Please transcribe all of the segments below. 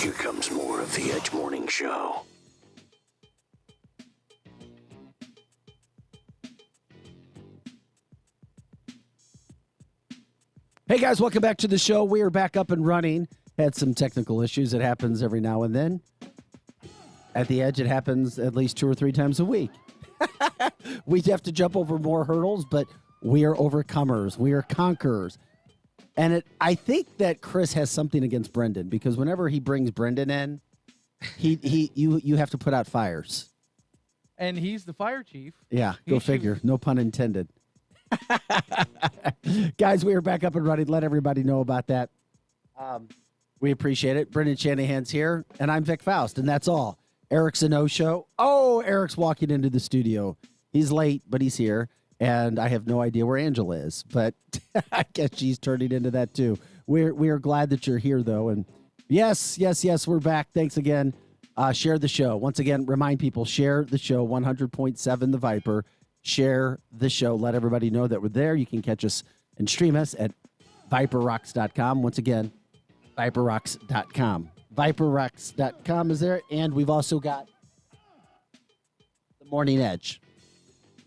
Here comes more of the Edge Morning Show. Hey guys, welcome back to the show. We are back up and running. Had some technical issues. It happens every now and then. At the Edge, it happens at least 2 or 3 times a week. We have to jump over more hurdles, but we are overcomers. We are conquerors. And I think that Chris has something against Brendan, because whenever he brings Brendan in, you have to put out fires. And he's the fire chief. Yeah, go figure. No pun intended. Guys, we are back up and running. Let everybody know about that. We appreciate it. Brendan Shanahan's here, and I'm Vic Faust, and that's all. Eric's a no-show. Oh, Eric's walking into the studio. He's late, but he's here, and I have no idea where Angela is, but I guess she's turning into that too. We are glad that you're here, though, and yes, we're back. Thanks again. Share the show. Once again, remind people, share the show, 100.7 The Viper. Share the show. Let everybody know that we're there. You can catch us and stream us at viperrocks.com. Once again, viperrocks.com. viperrocks.com is there. And we've also got The Morning Edge.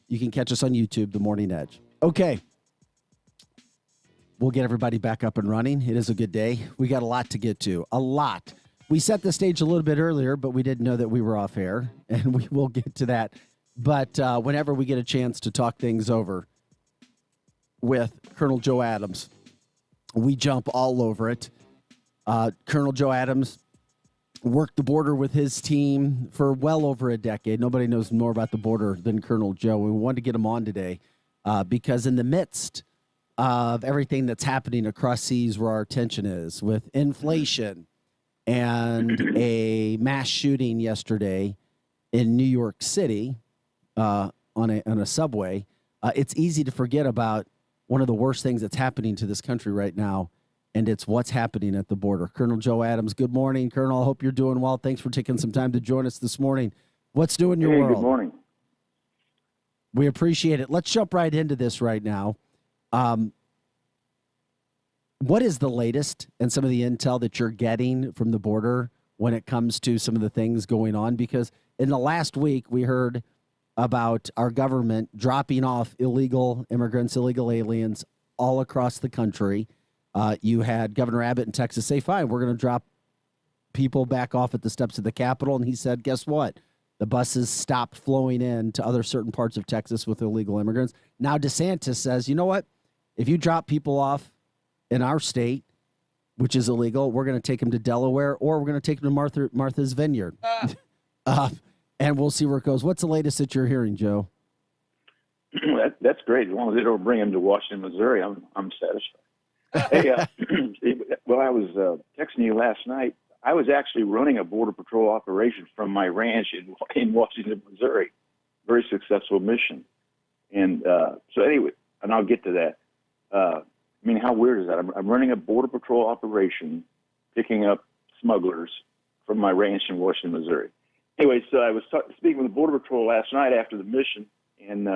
You can catch us on YouTube, The Morning Edge. Okay. We'll get everybody back up and running. It is a good day. We got a lot to get to. A lot. We set the stage a little bit earlier, but we didn't know that we were off air, and we will get to that. But whenever we get a chance to talk things over with Colonel Joe Adams, we jump all over it. Colonel Joe Adams worked the border with his team for well over a decade. Nobody knows more about the border than Colonel Joe. We wanted to get him on today because in the midst of everything that's happening across seas where our attention is, with inflation and a mass shooting yesterday in New York City, on a subway, it's easy to forget about one of the worst things that's happening to this country right now, and it's what's happening at the border. Colonel Joe Adams, good morning, Colonel. I hope you're doing well. Thanks for taking some time to join us this morning. What's new in your world? Good morning. We appreciate it. Let's jump right into this right now. What is the latest and some of the intel that you're getting from the border when it comes to some of the things going on? Because in the last week, we heard about our government dropping off illegal immigrants, illegal aliens all across the country. You had Governor Abbott in Texas say, fine, we're going to drop people back off at the steps of the Capitol. And he said, guess what? The buses stopped flowing in to other certain parts of Texas with illegal immigrants. Now DeSantis says, you know what? If you drop people off in our state, which is illegal, we're going to take them to Delaware, or we're going to take them to Martha's Vineyard. And we'll see where it goes. What's the latest that you're hearing, Joe? That's great. As long as they don't bring him to Washington, Missouri, I'm satisfied. Hey, well, I was texting you last night. I was actually running a Border Patrol operation from my ranch in Washington, Missouri. Very successful mission. And so anyway, and I'll get to that. I mean, how weird is that? I'm running a Border Patrol operation, picking up smugglers from my ranch in Washington, Missouri. Anyway, so I was speaking with the Border Patrol last night after the mission, and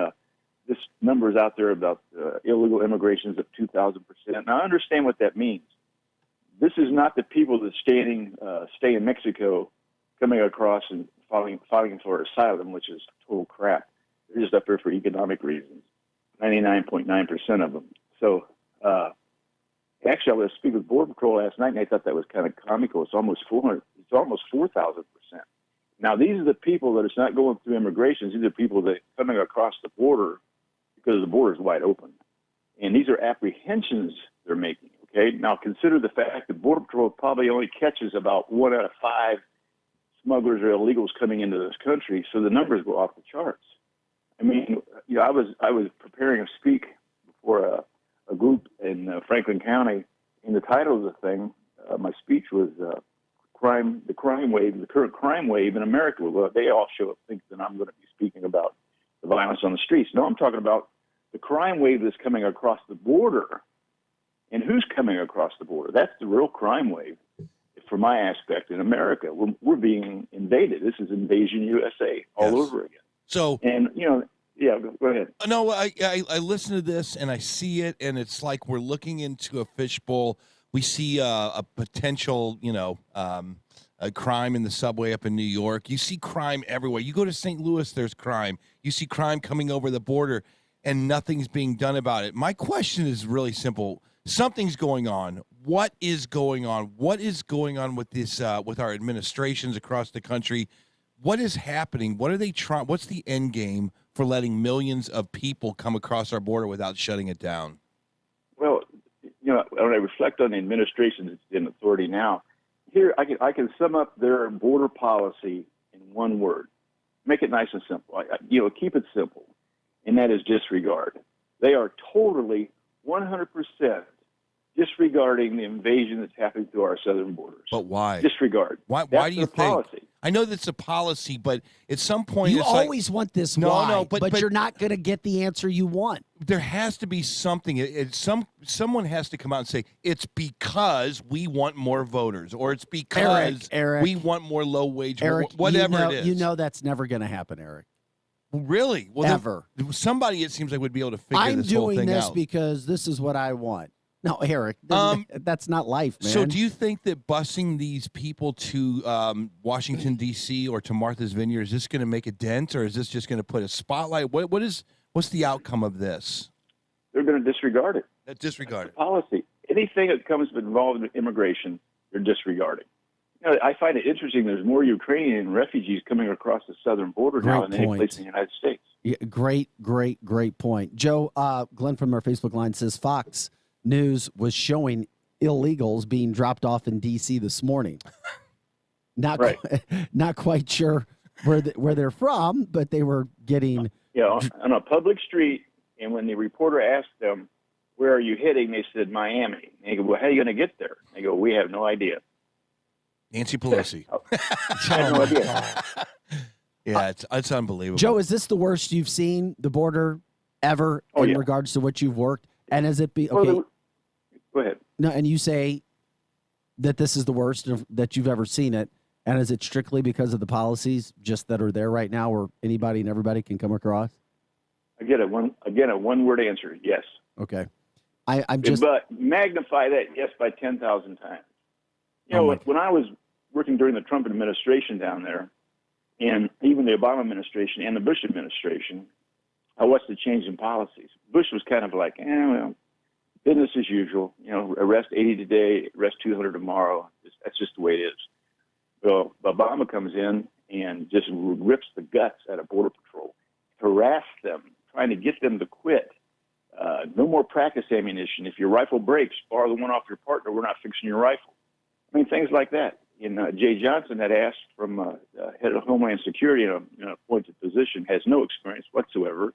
this number is out there about illegal immigrations of 2,000%. Now, I understand what that means. This is not the people that stay in Mexico coming across and fighting for asylum, which is total crap. They're just up there for economic reasons, 99.9% of them. So actually, I was speaking with Border Patrol last night, and I thought that was kind of comical. It's almost 4,000%. Now, these are the people that it's not going through immigration. These are people that are coming across the border because the border is wide open. And these are apprehensions they're making, okay? Now, consider the fact that Border Patrol probably only catches about 1 out of 5 smugglers or illegals coming into this country, so the numbers go off the charts. I mean, you know, I was preparing to speak before a group in Franklin County, and the title of the thing, my speech was the current crime wave in America. Well, they all show up thinking that I'm going to be speaking about the violence on the streets. No, I'm talking about the crime wave that's coming across the border. And who's coming across the border? That's the real crime wave, from my aspect, in America. We're being invaded. This is Invasion USA all over again. So, and, you know, yeah, go ahead. No, I listen to this and I see it, and it's like we're looking into a fishbowl. We see a potential, crime in the subway up in New York. You see crime everywhere. You go to St. Louis, there's crime. You see crime coming over the border, and nothing's being done about it. My question is really simple. Something's going on. What is going on? What is going on with this? With our administrations across the country? What is happening? What are they trying? What's the end game for letting millions of people come across our border without shutting it down? Well, when I reflect on the administration that's in authority now, here I can sum up their border policy in one word. Make it nice and simple. Keep it simple, and that is disregard. They are totally 100% disregarding the invasion that's happening through our southern borders. But why? Disregard. Why do you think? Policy. I know that's a policy, but at some point You it's always want this why, but you're not going to get the answer you want. There has to be something. Someone has to come out and say it's because we want more voters, or it's because Eric, we want more low wage, Eric, whatever it is. You know that's never going to happen, Eric. Really? Well, ever. Somebody, it seems like, would be able to figure this whole thing out. I'm doing this because this is what I want. No, Eric, that's not life, man. So do you think that busing these people to Washington, D.C. or to Martha's Vineyard, is this going to make a dent, or is this just going to put a spotlight? What's the outcome of this? They're going to disregard it. Disregard it. Policy. Anything that comes involved in immigration, they're disregarding. I find it interesting. There's more Ukrainian refugees coming across the southern border now than any place in the United States. Yeah, great point. Joe, Glenn from our Facebook line says Fox News was showing illegals being dropped off in D.C. this morning. Not quite sure where they're from, but they were getting on a public street. And when the reporter asked them, "Where are you heading?" they said Miami. And they go, "Well, how are you going to get there?" They go, "We have no idea." Nancy Pelosi. I have no idea. Yeah, it's unbelievable. Joe, is this the worst you've seen the border ever in regards to what you've worked? And has it be okay? Go ahead. No, and you say that this is the worst that you've ever seen it, and is it strictly because of the policies just that are there right now, where anybody and everybody can come across? A one-word answer: yes. Okay, I'm just but magnify that yes by 10,000 times. When I was working during the Trump administration down there, and even the Obama administration and the Bush administration, I watched the change in policies. Bush was kind of like, business as usual. Arrest 80 today, arrest 200 tomorrow. That's just the way it is. Well, Obama comes in and just rips the guts out of Border Patrol, harass them, trying to get them to quit. No more practice ammunition. If your rifle breaks, borrow the one off your partner. We're not fixing your rifle. I mean, things like that. And Jay Johnson had asked from head of Homeland Security in an appointed position, has no experience whatsoever.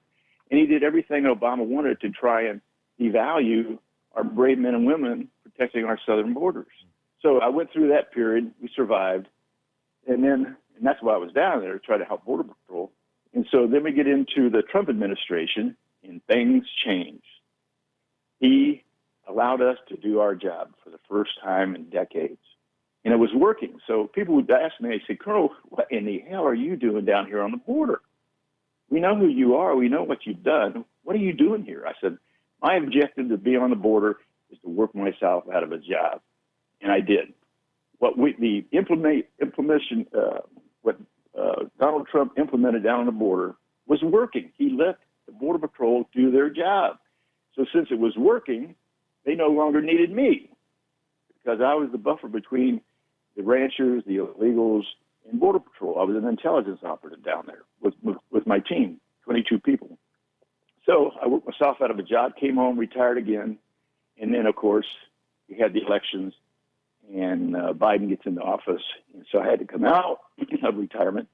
And he did everything Obama wanted to try and devalue our brave men and women protecting our southern borders. So I went through that period. We survived. And that's why I was down there, to try to help Border Patrol. And so then we get into the Trump administration, and things change. He allowed us to do our job for the first time in decades. And it was working. So people would ask me, they say, "Colonel, what in the hell are you doing down here on the border? We know who you are. We know what you've done. What are you doing here?" I said, "My objective to be on the border is to work myself out of a job." And I did. What Donald Trump implemented down on the border was working. He let the Border Patrol do their job. So since it was working, they no longer needed me, because I was the buffer between the ranchers, the illegals, and Border Patrol. I was an intelligence operative down there with my team, 22 people. So I worked myself out of a job, came home, retired again, and then, of course, we had the elections, and Biden gets into office. And so I had to come out of retirement,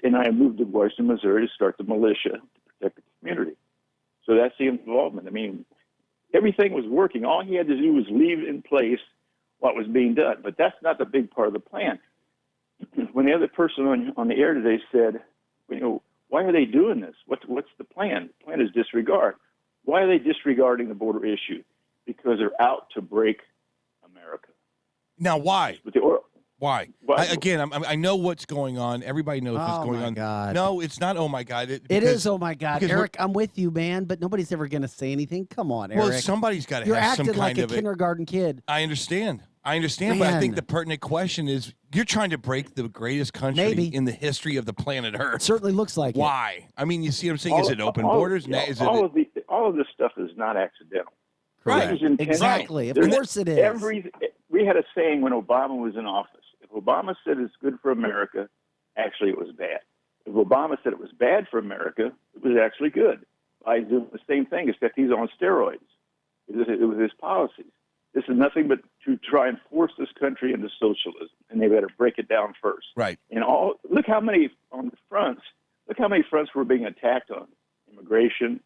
and I moved to Washington, Missouri to start the militia to protect the community. So that's the involvement. I mean, everything was working. All he had to do was leave in place what was being done. But that's not the big part of the plan. When the other person on the air today said, why are they doing this? What's the plan? The plan is disregard. Why are they disregarding the border issue? Because they're out to break America. Now, why? Why? Why? I know what's going on. Everybody knows what's going on. God. No, it's not. Oh my God! It is. Oh my God, Eric, I'm with you, man. But nobody's ever going to say anything. Come on, Eric. Well, somebody's got to You're have some acting kind like of a kindergarten kid. I understand. I understand, but I think Man. the pertinent question is you're trying to break the greatest country Maybe. in the history of the planet It Earth. certainly looks like it. Why? I mean, you see what I'm saying? Is it open borders? Is it all of this stuff is not accidental. Correct. This is intentional. Exactly. Of There's course it is. We had a saying when Obama was in office. If Obama said it's good for America, actually it was bad. If Obama said it was bad for America, it was actually good. I do the same thing, except he's on steroids. It was his policies. This is nothing but to try and force this country into socialism, and they better break it down first. Right. And look how many on the fronts. Look how many fronts we're being attacked on: immigration,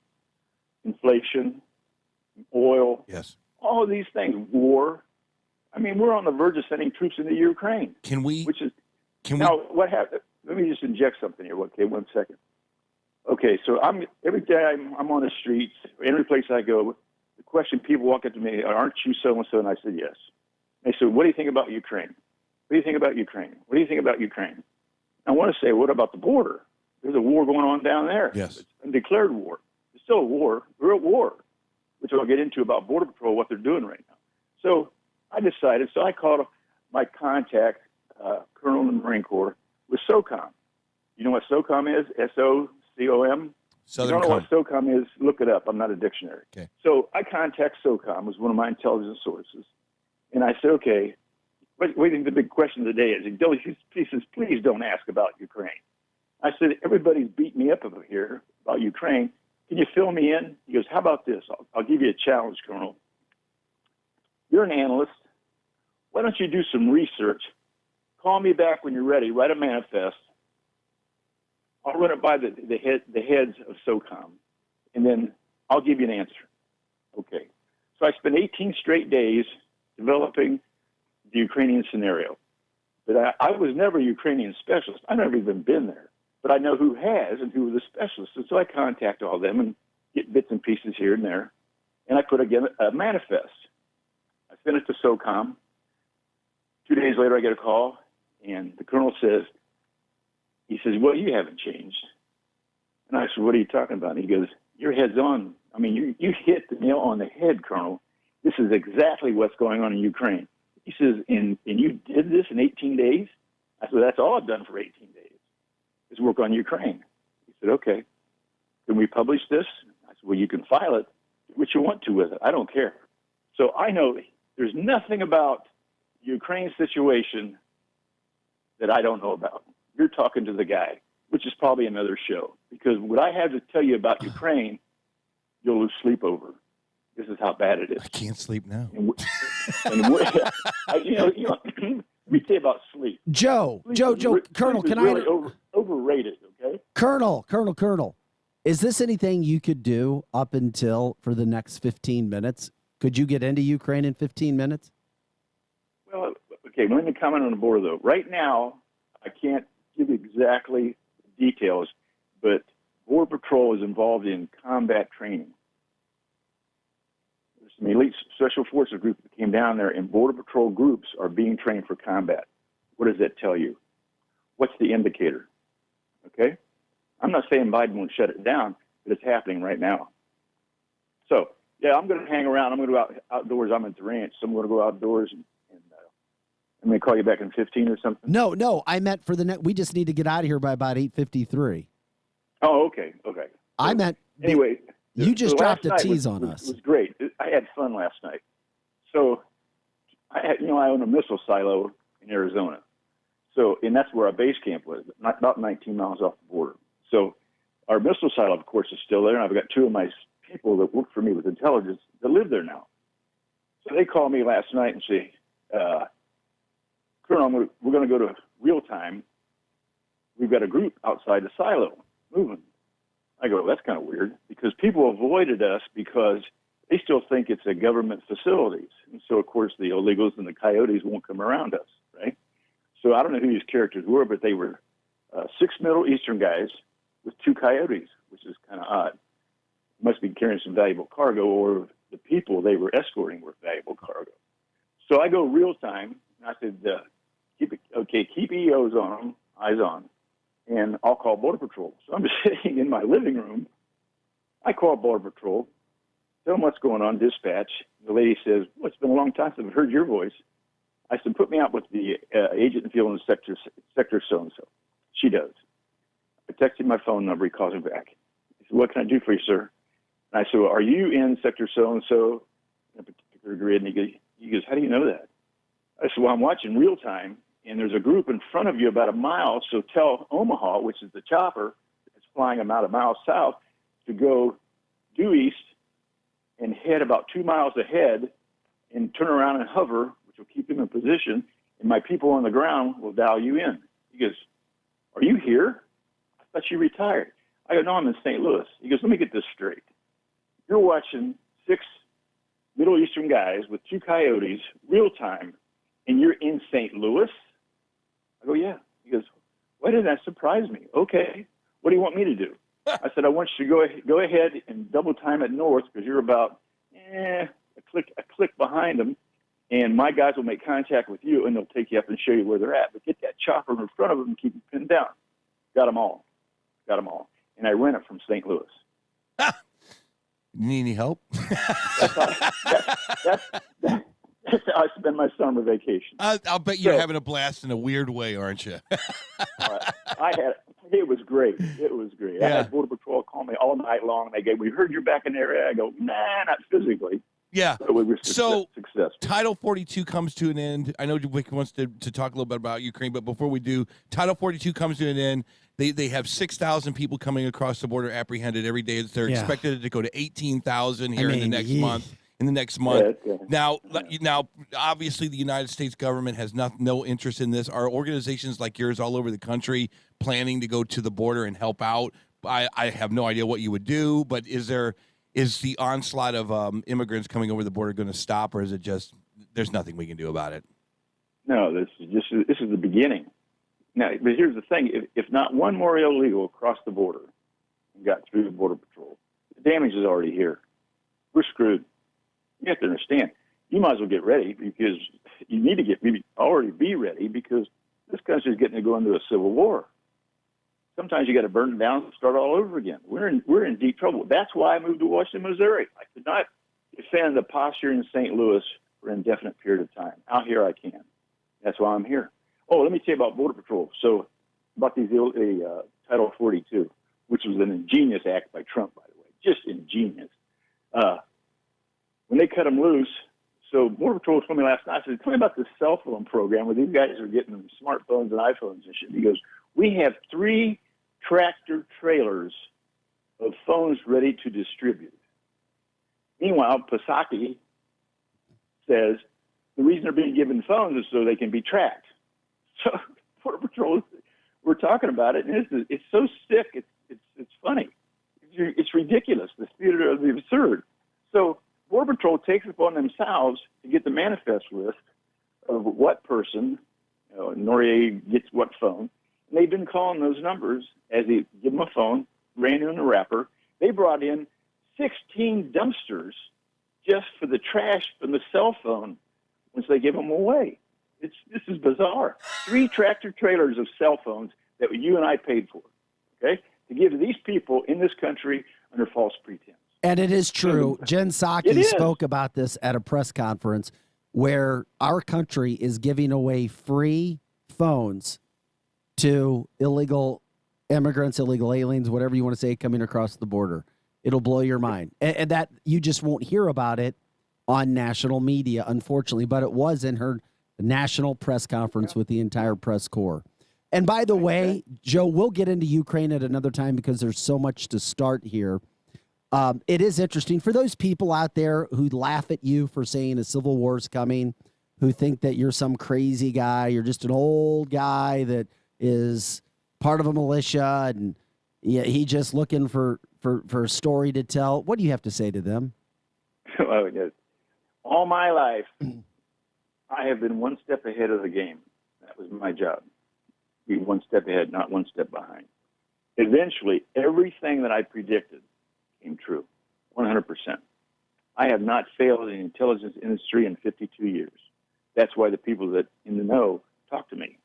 inflation, oil. Yes. All of these things, war. I mean, we're on the verge of sending troops into Ukraine. Now, what happened? Let me just inject something here. Okay, 1 second. Okay, so every day I'm on the streets, every place I go. The question people walk up to me, aren't you so-and-so? And I said, yes. They said, what do you think about Ukraine? What do you think about Ukraine? What do you think about Ukraine? I want to say, what about the border? There's a war going on down there. Yes. It's a declared war. It's still a war. We're at war, which I'll get into about Border Patrol, what they're doing right now. So I decided, I called my contact, Colonel in the Marine Corps, with SOCOM. You know what SOCOM is? SOCOM? Southern If you don't know what SOCOM is, look it up. I'm not a dictionary. Okay. So I contact SOCOM as one of my intelligence sources. And I said, okay, what do you think the big question of the day is? He says, please don't ask about Ukraine. I said, everybody's beating me up over here about Ukraine. Can you fill me in? He goes, how about this? I'll give you a challenge, Colonel. You're an analyst. Why don't you do some research? Call me back when you're ready. Write a manifest. I'll run it by the heads of SOCOM, and then I'll give you an answer. Okay. So I spent 18 straight days developing the Ukrainian scenario. But I was never a Ukrainian specialist. I've never even been there. But I know who has and who are the specialists. And so I contact all of them and get bits and pieces here and there. And I put again a manifest. I sent it to SOCOM. 2 days later, I get a call, and the colonel says, well, you haven't changed. And I said, what are you talking about? And he goes, your head's on. I mean, you hit the nail on the head, Colonel. This is exactly what's going on in Ukraine. He says, and you did this in 18 days? I said, that's all I've done for 18 days, is work on Ukraine. He said, okay. Can we publish this? I said, well, you can file it. Do what you want to with it. I don't care. So I know there's nothing about the Ukraine situation that I don't know about. You're talking to the guy, which is probably another show. Because what I have to tell you about Ukraine, you'll lose sleep over. This is how bad it is. I can't sleep now. We say about sleep. Joe, Colonel, can I? Really overrated, okay? Colonel, is this anything you could do up until for the next 15 minutes? Could you get into Ukraine in 15 minutes? Well, okay, let me comment on the border, though. Right now, I can't give exactly details, but Border Patrol is involved in combat training. There's some elite special forces group that came down there, and Border Patrol groups are being trained for combat. What does that tell you? What's the indicator? Okay? I'm not saying Biden won't shut it down, but it's happening right now. So, yeah, I'm going to hang around. I'm going to go outdoors. I'm at the ranch, so I'm going to go outdoors and I'm going to call you back in 15 or something. No, I meant for the next. We just need to get out of here by about 8:53. Oh, okay. I meant anyway. You just dropped a tease on us. It was great. I had fun last night. So, I own a missile silo in Arizona. So, and that's where our base camp was, about 19 miles off the border. So, our missile silo, of course, is still there, and I've got two of my people that work for me with intelligence that live there now. So they called me last night and say, Colonel, we're going to go to real time. We've got a group outside the silo moving. I go, that's kind of weird, because people avoided us because they still think it's a government facilities. And so, of course, the illegals and the coyotes won't come around us, right? So I don't know who these characters were, but they were 6 Middle Eastern guys with 2 coyotes, which is kind of odd. Must be carrying some valuable cargo, or the people they were escorting were valuable cargo. So I go real time, and I said, keep EOs on them, eyes on, and I'll call Border Patrol. So I'm sitting in my living room. I call Border Patrol, tell them what's going on, dispatch. The lady says, well, it's been a long time since I've heard your voice. I said, put me out with the agent in the field in sector so-and-so. She does. I texted my phone number. He calls me back. He said, what can I do for you, sir? And I said, well, are you in sector so-and-so in a particular grid? And he goes, how do you know that? I said, well, I'm watching real time, and there's a group in front of you about a mile, so tell Omaha, which is the chopper that's flying about a mile south, to go due east and head about 2 miles ahead and turn around and hover, which will keep him in position, and my people on the ground will dial you in. He goes, are you here? I thought you retired. I go, no, I'm in St. Louis. He goes, let me get this straight. You're watching 6 Middle Eastern guys with 2 coyotes, real time, and you're in St. Louis? I go, yeah. He goes, why did that surprise me? Okay, what do you want me to do? I said, I want you to go ahead and double time it north because you're about a click behind them, and my guys will make contact with you, and they'll take you up and show you where they're at. But get that chopper in front of them and keep them pinned down. Got them all. And I rent it from St. Louis. Need any help? That's how I spend my summer vacation. I'll bet you're having a blast in a weird way, aren't you? It was great. Yeah. I had Border Patrol call me all night long. They go, we heard you're back in the area. I go, nah, not physically. Yeah. But we were successful. Title 42 comes to an end. I know Vic wants to talk a little bit about Ukraine, but before we do, Title 42 comes to an end. They have 6,000 people coming across the border apprehended every day. They're expected to go to 18,000 here in the next month. Now, obviously, the United States government has no interest in this. Are organizations like yours all over the country planning to go to the border and help out? I have no idea what you would do, but is the onslaught of immigrants coming over the border going to stop, or is it just there's nothing we can do about it? No, this is the beginning. Now, but here's the thing: if not one more illegal crossed the border and got through the Border Patrol, the damage is already here. We're screwed. You have to understand. You might as well get ready because you need to already be ready because this country is getting to go into a civil war. Sometimes you got to burn it down and start all over again. We're in deep trouble. That's why I moved to Washington, Missouri. I could not defend the posture in St. Louis for an indefinite period of time. Out here, I can. That's why I'm here. Oh, let me tell you about Border Patrol. So about these Title 42, which was an ingenious act by Trump, by the way, just ingenious. When they cut them loose, so Border Patrol told me last night, I said, tell me about this cell phone program where these guys are getting smartphones and iPhones and shit. He goes, we have 3 tractor trailers of phones ready to distribute. Meanwhile, Psaki says the reason they're being given phones is so they can be tracked. So Border Patrol, we're talking about it, and it's so sick, it's funny. It's ridiculous, the theater of the absurd. So Border Patrol takes it upon themselves to get the manifest list of what person, Noriega gets what phone. And they've been calling those numbers as they give them a phone, brand new in the wrapper. They brought in 16 dumpsters just for the trash from the cell phone once they give them away. This is bizarre. 3 tractor trailers of cell phones that you and I paid for, okay, to give to these people in this country under false pretense. And it is true. Jen Psaki spoke about this at a press conference where our country is giving away free phones to illegal immigrants, illegal aliens, whatever you want to say, coming across the border. It'll blow your mind. And that you just won't hear about it on national media, unfortunately, but it was in her national press conference with the entire press corps. And by the way, Joe, we'll get into Ukraine at another time because there's so much to start here. It is interesting for those people out there who laugh at you for saying a civil war is coming, who think that you're some crazy guy, you're just an old guy that is part of a militia and he just looking for a story to tell. What do you have to say to them? Well, all my life, I have been one step ahead of the game. That was my job. Be one step ahead, not one step behind. Eventually, everything that I predicted came true, 100%. I have not failed in the intelligence industry in 52 years. That's why the people that in the know talk to me.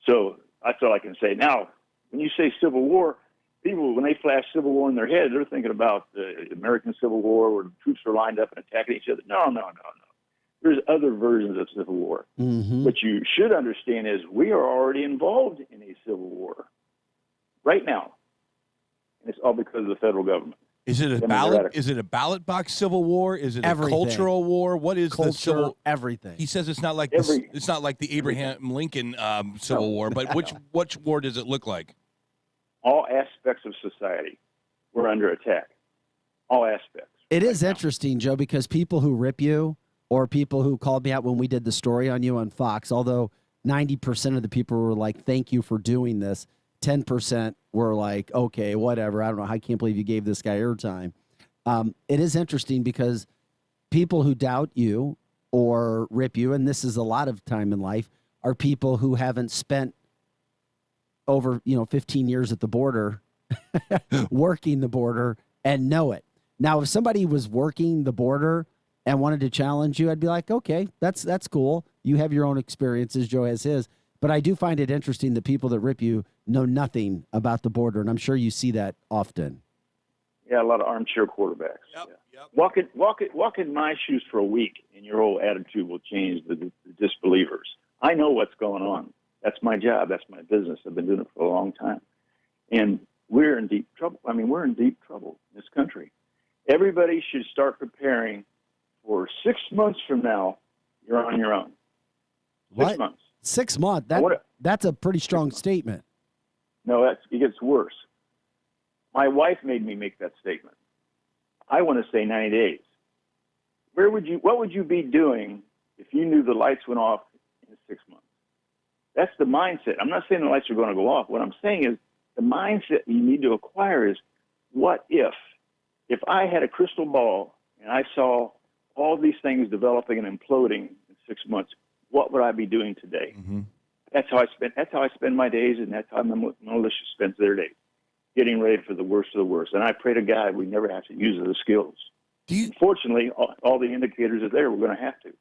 So that's all I can say. Now, when you say Civil War, people, when they flash Civil War in their head, they're thinking about the American Civil War where the troops are lined up and attacking each other. No. There's other versions of civil war. Mm-hmm. What you should understand is we are already involved in a civil war right now. And it's all because of the federal government. Is it a ballot? Is it a ballot box civil war? Is it Everything. a cultural war? What is Culture, the civil? everything. He says it's not like it's not like the Abraham Lincoln Civil War. But which war does it look like? All aspects of society were under attack. All aspects. It is interesting, Joe, because people who rip you or people who called me out when we did the story on you on Fox, although 90% of the people were like, thank you for doing this, 10% were like, okay, whatever. I don't know. I can't believe you gave this guy airtime. It is interesting because people who doubt you or rip you, and this is a lot of time in life, are people who haven't spent over 15 years at the border working the border and know it. Now, if somebody was working the border and wanted to challenge you, I'd be like, okay, that's cool. You have your own experiences. Joe has his. But I do find it interesting that people that rip you know nothing about the border, and I'm sure you see that often. Yeah, a lot of armchair quarterbacks. Yep. Walk in my shoes for a week, and your whole attitude will change the disbelievers. I know what's going on. That's my job. That's my business. I've been doing it for a long time. And we're in deep trouble. I mean, we're in deep trouble in this country. Everybody should start preparing for 6 months from now. You're on your own. 6 months. 6 months. That's a pretty strong statement. No, it gets worse. My wife made me make that statement. I want to say 90 days. What would you be doing if you knew the lights went off in 6 months? That's the mindset. I'm not saying the lights are going to go off. What I'm saying is the mindset you need to acquire is, what if I had a crystal ball and I saw all these things developing and imploding in 6 months, what would I be doing today? Mm-hmm. That's how I spend my days, and that's how my militia spends their days, getting ready for the worst of the worst. And I pray to God we never have to use those skills. Fortunately, all the indicators are there. We're going to have to.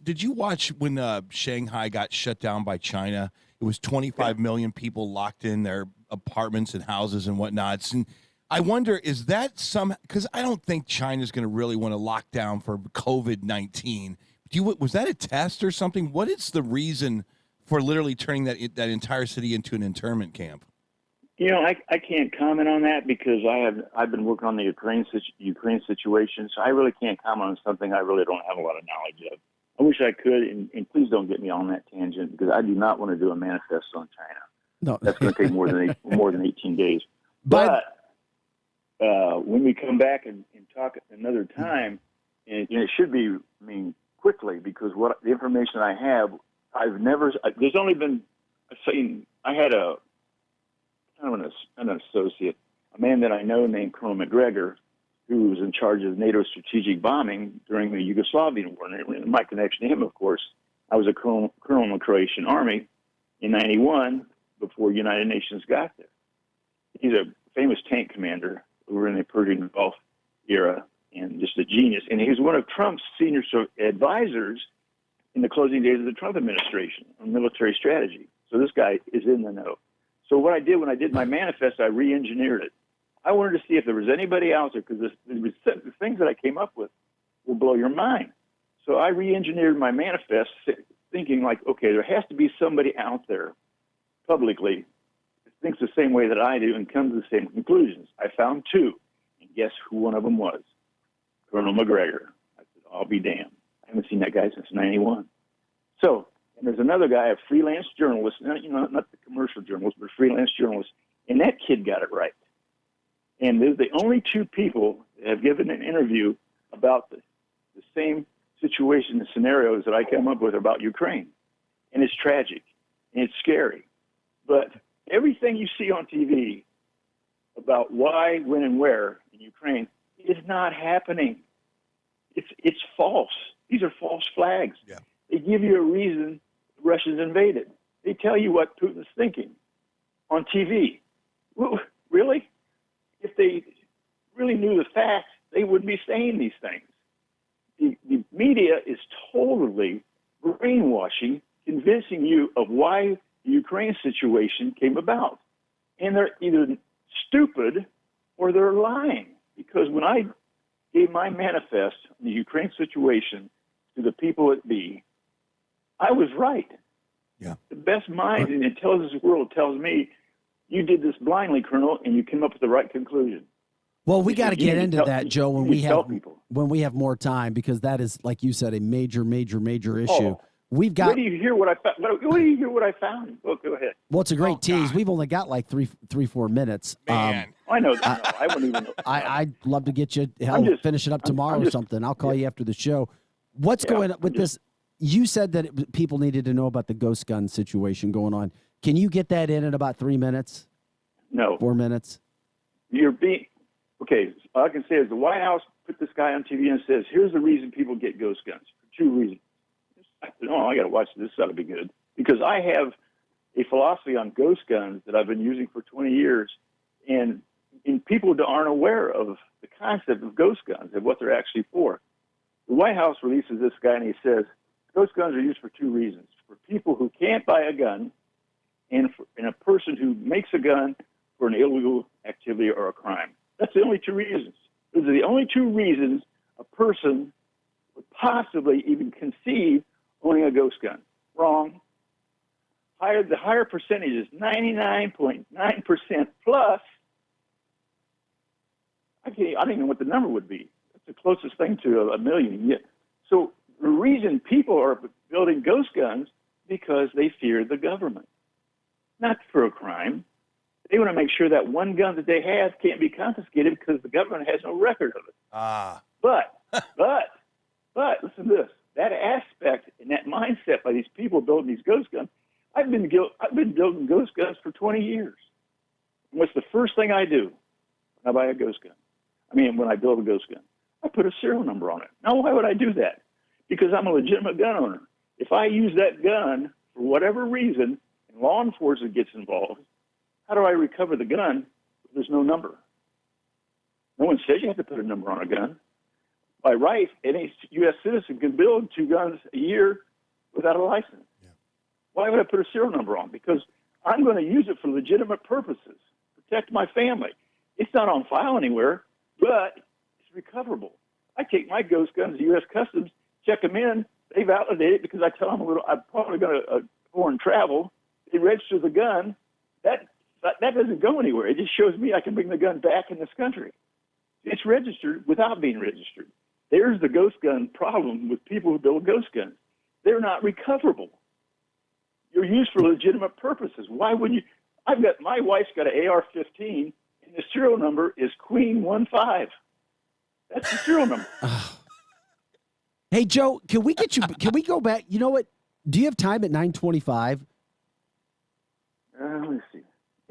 Did you watch when Shanghai got shut down by China? It was 25 million people locked in their apartments and houses and whatnots. And I wonder, is that because I don't think China's going to really want to lock down for COVID-19. Was that a test or something? What is the reason for literally turning that entire city into an internment camp? I can't comment on that because I've been working on the Ukraine situation, so I really can't comment on something I really don't have a lot of knowledge of. I wish I could, and please don't get me on that tangent because I do not want to do a manifesto on China. No, that's going to take more than 18 days. But when we come back and talk another time, and it should be, quickly, because the information I have, there's only been, I had an associate, a man that I know named Colonel McGregor, who was in charge of NATO strategic bombing during the Yugoslavian war. And my connection to him, of course, I was a colonel in the Croatian Army in '91 before United Nations got there. He's a famous tank commander who were in the Persian Gulf era and just a genius. And he was one of Trump's senior advisors in the closing days of the Trump administration on military strategy. So this guy is in the know. So what I did when I did my manifest, I re-engineered it. I wanted to see if there was anybody out there, because the things that I came up with will blow your mind. So I re-engineered my manifest thinking like, okay, there has to be somebody out there publicly that thinks the same way that I do and comes to the same conclusions. I found two, and guess who one of them was? Colonel McGregor. I said, I'll be damned. I haven't seen that guy since '91. So, and there's another guy, a freelance journalist, not the commercial journalist, but a freelance journalist, and that kid got it right. And they're the only two people that have given an interview about the same situation and scenarios that I come up with about Ukraine. And it's tragic, and it's scary. But everything you see on TV about why, when, and where in Ukraine is not happening. It's false. These are false flags. Yeah. They give you a reason the Russians invaded. They tell you what Putin's thinking on TV. Well, really? If they really knew the facts, they wouldn't be saying these things. The media is totally brainwashing, convincing you of why the Ukraine situation came about. And they're either stupid or they're lying. Because when I gave my manifest on the Ukraine situation to the people at B, I was right. Yeah. The best mind in the intelligence world tells me you did this blindly, Colonel, and you came up with the right conclusion. Well, we got to get need to into tell- that, you- Joe, you when need we to have tell people. more time, because that is, like you said, a major issue. Oh. We've got. What do you hear? What I found? What do you hear? What I found? Oh, go ahead. Well, it's a great tease. God. We've only got like 4 minutes. Man. I know. I wouldn't even know. I'd love to get you finish it up tomorrow I'm or just- something. I'll call you after the show. What's going on with this? You said that people needed to know about the ghost gun situation going on. Can you get that in about 3 minutes? No. 4 minutes? You're being okay. All I can say is the White House put this guy on TV and says, "Here's the reason people get ghost guns for 2 reasons." I said, "Oh, I got to watch this. This ought to be good," because I have a philosophy on ghost guns that I've been using for 20 years, and people that aren't aware of the concept of ghost guns and what they're actually for. The White House releases this guy, and he says ghost guns are used for 2 reasons: for people who can't buy a gun, and a person who makes a gun for an illegal activity or a crime. That's the only 2 reasons. Those are the only 2 reasons a person would possibly even conceive owning a ghost gun. Wrong. The higher percentage is 99.9% plus. I don't even know what the number would be. That's the closest thing to a million yet. So the reason people are building ghost guns because they fear the government, not for a crime. They want to make sure that one gun that they have can't be confiscated because the government has no record of it. But listen to this. That aspect and that mindset by these people building these ghost guns, I've been building ghost guns for 20 years. And what's the first thing I do when I buy a ghost gun? When I build a ghost gun, I put a serial number on it. Now, why would I do that? Because I'm a legitimate gun owner. If I use that gun for whatever reason and law enforcement gets involved, how do I recover the gun if there's no number? No one says you have to put a number on a gun. By right, any U.S. citizen can build 2 guns a year without a license. Yeah. Why would I put a serial number on? Because I'm going to use it for legitimate purposes, protect my family. It's not on file anywhere, but it's recoverable. I take my ghost guns to U.S. Customs, check them in. They validate it because I tell them I'm probably going to foreign travel. They register the gun. That doesn't go anywhere. It just shows me I can bring the gun back in this country. It's registered without being registered. There's the ghost gun problem with people who build ghost guns. They're not recoverable. You're used for legitimate purposes. Why would you? My wife's got an AR-15, and the serial number is Queen 15. That's the serial number. Hey, Joe, can we go back? You know what? Do you have time at 9:25? Let me see.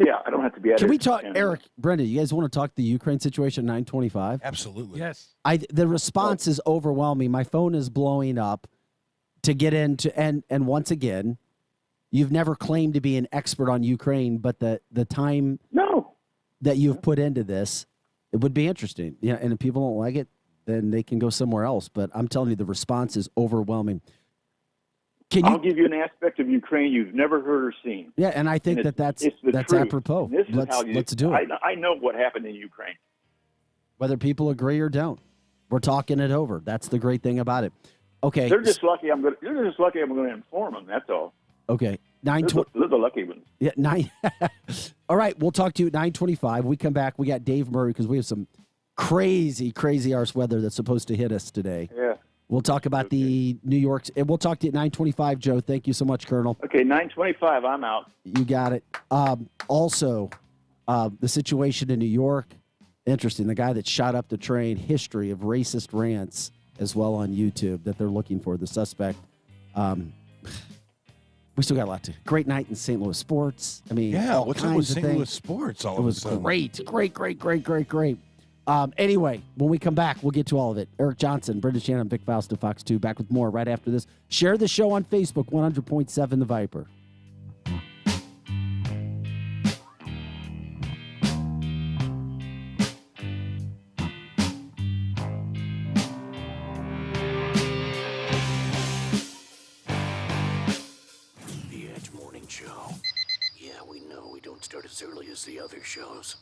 Yeah, I don't have to be at it. Can we talk, Eric, Brenda, you guys want to talk the Ukraine situation at 9:25? Absolutely. Yes. The response is overwhelming. My phone is blowing up to get into, and once again, you've never claimed to be an expert on Ukraine, but the time that you've put into this, it would be interesting. Yeah, and if people don't like it, then they can go somewhere else. But I'm telling you, the response is overwhelming. I'll give you an aspect of Ukraine you've never heard or seen. Yeah, and I think that's truth. apropos. Let's do it. I know what happened in Ukraine. Whether people agree or don't, we're talking it over. That's the great thing about it. Okay. They're just lucky I'm going to inform them. That's all. Okay. They're the lucky ones. Yeah, 9. All right, we'll talk to you at 9:25. We come back. We got Dave Murray because we have some crazy arse weather that's supposed to hit us today. Yeah. We'll talk about the New York, and we'll talk to you at 9:25, Joe. Thank you so much, Colonel. Okay, 9:25, I'm out. You got it. Also, the situation in New York, interesting. The guy that shot up the train, history of racist rants as well on YouTube that they're looking for, the suspect. We still got a lot to. Great night in St. Louis sports. Yeah, what's up with St. Louis sports all of a sudden? It was great. Anyway, when we come back, we'll get to all of it. Eric Johnson, Brenda Shannon, Vic Faust of Fox 2, back with more right after this. Share the show on Facebook, 100.7 The Viper. The Edge Morning Show. Yeah, we know we don't start as early as the other shows.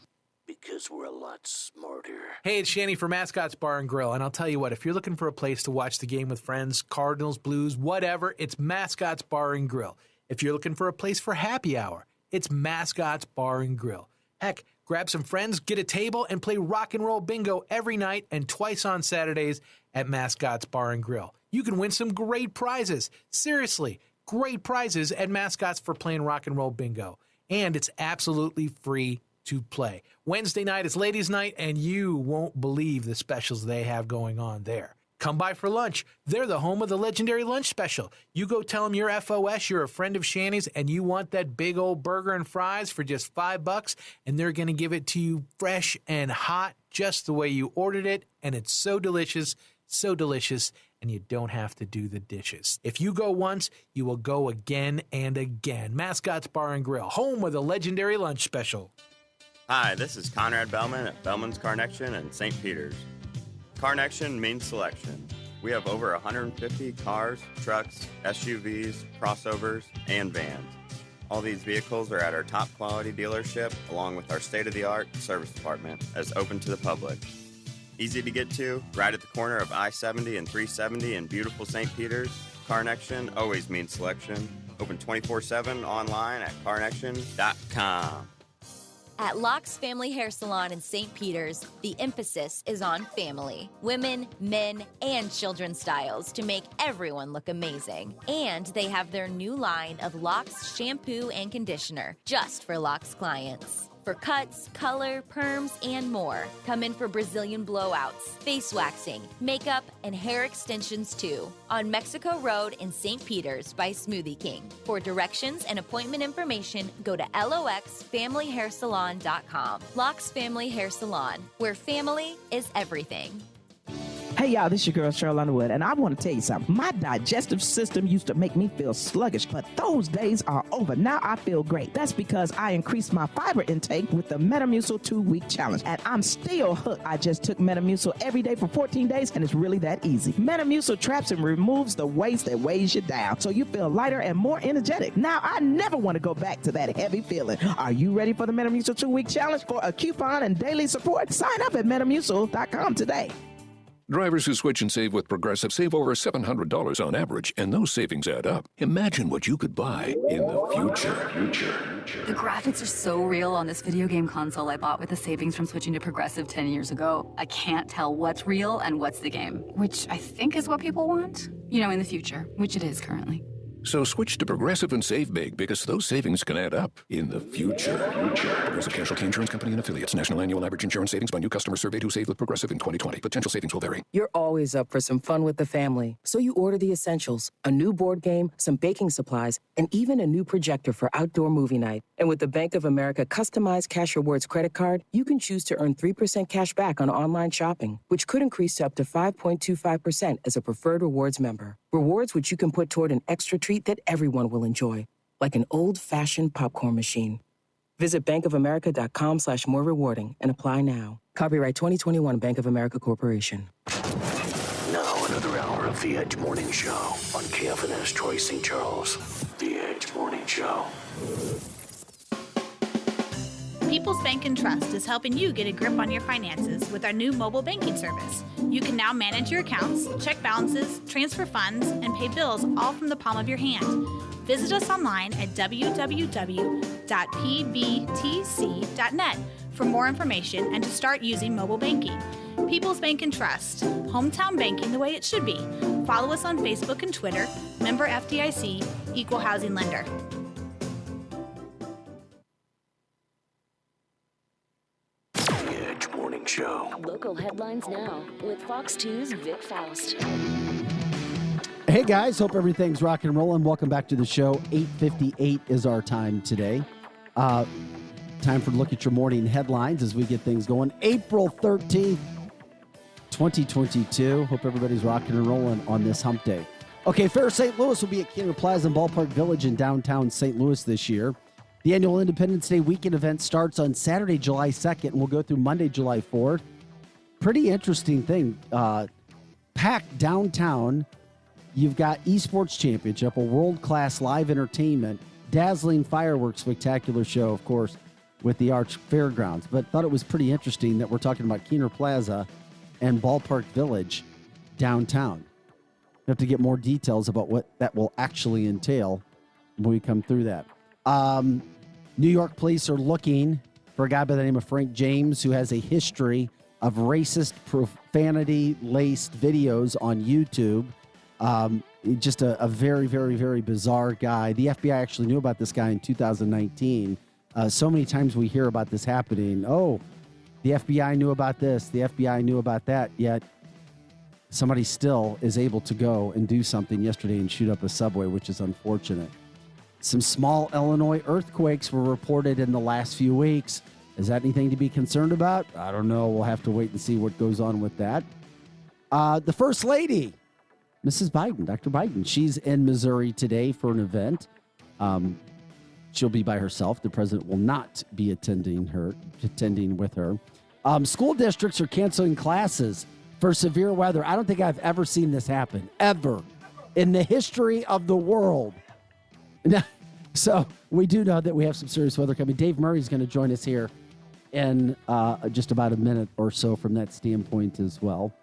Because we're a lot smarter. Hey, it's Shanny for Mascots Bar and Grill, and I'll tell you what, if you're looking for a place to watch the game with friends, Cardinals, Blues, whatever, it's Mascots Bar and Grill. If you're looking for a place for happy hour, it's Mascots Bar and Grill. Heck, grab some friends, get a table, and play rock and roll bingo every night and twice on Saturdays at Mascots Bar and Grill. You can win some great prizes. Seriously, great prizes at Mascots for playing rock and roll bingo. And it's absolutely free to play. Wednesday night is ladies' night, and you won't believe the specials they have going on there. Come by for lunch. They're the home of the legendary lunch special. You go tell them you're FOS, you're a friend of Shanny's, and you want that big old burger and fries for just $5, and they're going to give it to you fresh and hot, just the way you ordered it, and it's so delicious, and you don't have to do the dishes. If you go once, you will go again and again. Mascots Bar and Grill, home of the legendary lunch special. Hi, this is Conrad Bellman at Bellman's Carnection in St. Peter's. Carnection means selection. We have over 150 cars, trucks, SUVs, crossovers, and vans. All these vehicles are at our top quality dealership, along with our state-of-the-art service department, as open to the public. Easy to get to, right at the corner of I-70 and 370 in beautiful St. Peter's. Carnection always means selection. Open 24/7 online at carnection.com. At Locke's Family Hair Salon in St. Peter's, the emphasis is on family. Women, men, and children's styles to make everyone look amazing. And they have their new line of Locke's shampoo and conditioner, just for Locke's clients. For cuts, color, perms, and more. Come in for Brazilian blowouts, face waxing, makeup, and hair extensions too. On Mexico Road in St. Peter's by Smoothie King. For directions and appointment information, go to loxfamilyhairsalon.com. Locke's Family Hair Salon, where family is everything. Hey y'all, this is your girl Cheryl Underwood, and I want to tell you something. My digestive system used to make me feel sluggish, but those days are over. Now I feel great. That's because I increased my fiber intake with the Metamucil 2-week challenge, and I'm still hooked. I just took Metamucil every day for 14 days, and it's really that easy. Metamucil traps and removes the waste that weighs you down, so you feel lighter and more energetic. Now I never want to go back to that heavy feeling. Are you ready for the Metamucil 2-week challenge? For a coupon and daily support, sign up at Metamucil.com today. Drivers who switch and save with Progressive save over $700 on average, and those savings add up. Imagine what you could buy in the future. The graphics are so real on this video game console I bought with the savings from switching to Progressive 10 years ago. I can't tell what's real and what's the game, which I think is what people want. You know, in the future, which it is currently. So switch to Progressive and save big, because those savings can add up in the future. Progressive Casualty Insurance Company and Affiliates. National annual average insurance savings by new customers surveyed who saved with Progressive in 2020. Potential savings will vary. You're always up for some fun with the family, so you order the essentials: a new board game, some baking supplies, and even a new projector for outdoor movie night. And with the Bank of America customized Cash Rewards credit card, you can choose to earn 3% cash back on online shopping, which could increase to up to 5.25% as a preferred rewards member. Rewards which you can put toward an extra treat that everyone will enjoy, like an old-fashioned popcorn machine. Visit bankofamerica.com/more rewarding and apply now. Copyright 2021 Bank of America Corporation. Now another hour of The Edge Morning Show on KFNS Troy St. Charles. The Edge Morning Show. People's Bank and Trust is helping you get a grip on your finances with our new mobile banking service. You can now manage your accounts, check balances, transfer funds, and pay bills all from the palm of your hand. Visit us online at www.pbtc.net for more information and to start using mobile banking. People's Bank and Trust, hometown banking the way it should be. Follow us on Facebook and Twitter, member FDIC, equal housing lender. Show. Local headlines now with Fox 2's Vic Faust. Hey guys, hope everything's rock and rolling. Welcome back to the show. 8:58 is our time today. Time for a look at your morning headlines as we get things going. April 13th, 2022. Hope everybody's rocking and rolling on this hump day. Okay, Fair St. Louis will be at Keener Plaza and Ballpark Village in downtown St. Louis this year. The annual Independence Day weekend event starts on Saturday, July 2nd, and will go through Monday, July 4th. Pretty interesting thing. Packed downtown. You've got Esports Championship, a world-class live entertainment, dazzling fireworks spectacular show, of course. with the Arch Fairgrounds, but thought it was pretty interesting that we're talking about Keener Plaza and Ballpark Village downtown. We have to get more details about what that will actually entail when we come through that. New York police are looking for a guy by the name of Frank James who has a history of racist, profanity-laced videos on YouTube. Just a very, very, very bizarre guy. The FBI actually knew about this guy in 2019. So many times we hear about this happening. Oh, the FBI knew about this. The FBI knew about that. Yet somebody still is able to go and do something yesterday and shoot up a subway, which is unfortunate. Some small Illinois earthquakes were reported in the last few weeks. Is that anything to be concerned about? I don't know. We'll have to wait and see what goes on with that. The First Lady, Mrs. Biden, Dr. Biden, she's in Missouri today for an event. She'll be by herself. The president will not be attending with her. School districts are canceling classes for severe weather. I don't think I've ever seen this happen, ever, in the history of the world. So we do know that we have some serious weather coming. Dave Murray's going to join us here in just about a minute or so from that standpoint as well.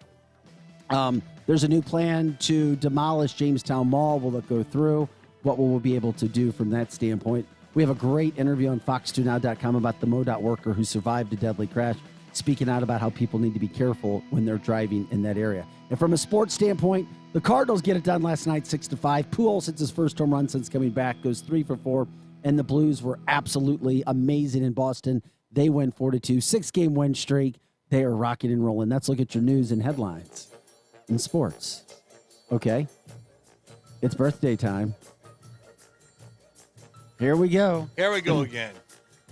There's a new plan to demolish Jamestown Mall. We'll go through what we'll be able to do from that standpoint. We have a great interview on fox2now.com about the MoDOT worker who survived a deadly crash, speaking out about how people need to be careful when they're driving in that area. And from a sports standpoint, the Cardinals get it done last night, 6-5. Pujols hits his first home run since coming back, goes 3 for 4. And the Blues were absolutely amazing in Boston. They win 4-2, 6-game win streak. They are rocking and rolling. Let's look at your news and headlines in sports. Okay. It's birthday time. Here we go. Here we go again.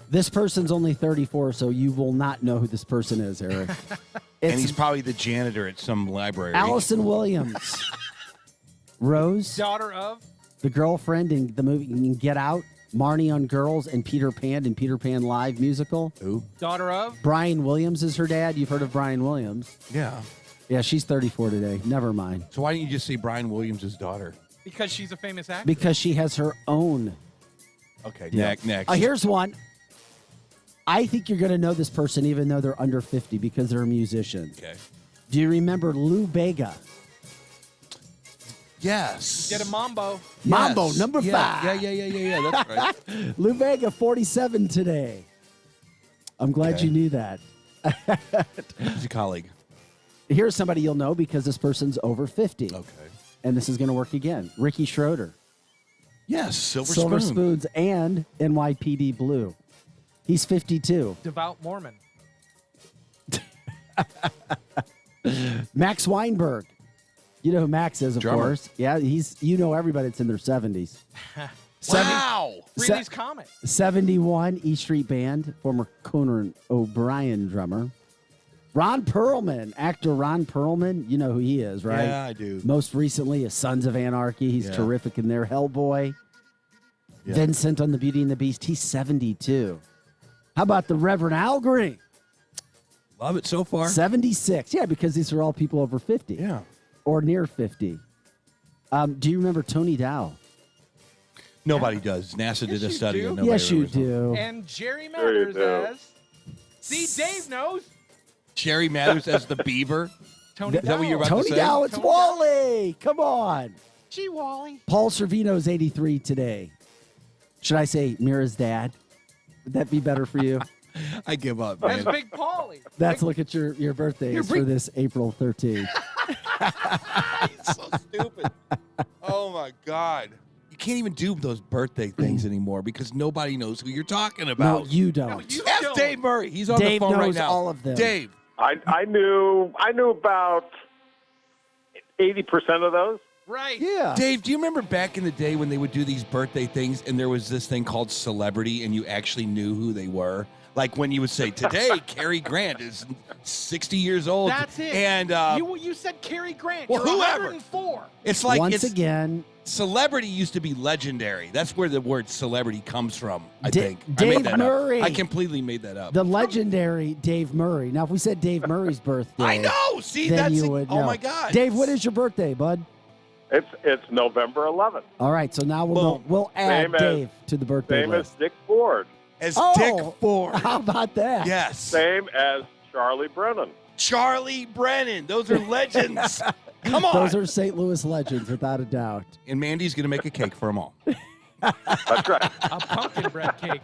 This person's only 34, so you will not know who this person is, Eric. And he's probably the janitor at some library. Allison Williams. Rose. Daughter of? The girlfriend in the movie Get Out. Marnie on Girls and Peter Pan in Peter Pan Live musical. Who? Daughter of? Brian Williams is her dad. You've heard of Brian Williams. Yeah. Yeah, she's 34 today. Never mind. So why didn't you just say Brian Williams' daughter? Because she's a famous actress. Because she has her own. Okay, deal. next. Here's one. I think you're going to know this person even though they're under 50 because they're a musician. Okay. Do you remember Lou Bega? Yes. Get a Mambo. Yes. Mambo, number 5. Yeah. That's right. Lou Bega, 47 today. I'm glad you knew that. He's a colleague. Here's somebody you'll know because this person's over 50. Okay. And this is going to work again. Ricky Schroeder. Yes, Silver Spoon. Spoons and NYPD Blue. He's 52. Devout Mormon. Max Weinberg. You know who Max is, of Drummer. course. Yeah, you know everybody that's in their 70s. Wow. Freely's Comet. 71, E Street Band, former Conan O'Brien drummer. Ron Perlman, actor Ron Perlman. You know who he is, right? Yeah, I do. Most recently, Sons of Anarchy. He's terrific in there. Hellboy. Yeah. Vincent on The Beauty and the Beast. He's 72. How about the Reverend Al Green? Love it so far. 76. Yeah, because these are all people over 50. Yeah. Or near 50. Do you remember Tony Dow? Nobody does. NASA did a study. do. And nobody Yes, you remembers them. do. And Jerry Mathers as... See, Dave knows. Jerry Mathers as the beaver. Tony Is that what you're about Tony to say? Dow, it's Wally. Come on. Gee, Wally. Paul Servino's 83 today. Should I say Mira's dad? Would that be better for you? I give up, man. That's Big Paulie. Let's look at your birthdays for this April 13th. It's so stupid. Oh, my God. You can't even do those birthday things anymore because nobody knows who you're talking about. No, you don't. Ask Dave Murray. He's on Dave the phone right knows now. all of them. Dave. I knew about 80% of those. Right. Yeah. Dave, do you remember back in the day when they would do these birthday things and there was this thing called celebrity and you actually knew who they were? Like when you would say, today, Cary Grant is 60 years old. That's it. And you said Cary Grant. Well, You're whoever. 104. It's like Once again, celebrity used to be legendary. That's where the word celebrity comes from, I think. I Dave made that Murray. Up. I completely made that up. the legendary Dave Murray. Now, if we said Dave Murray's birthday, I know. See, then that's you would know. Oh my God. Dave, what is your birthday, bud? It's November 11th. All right, so now we'll add Same as- Dave to the birthday Same list. as Dick Ford. as Oh, Dick Ford. How about that? Yes. Same as Charlie Brennan. Charlie Brennan. Those are legends. Come on. Those are St. Louis legends, without a doubt. And Mandy's going to make a cake for them all. That's right. A pumpkin bread cake.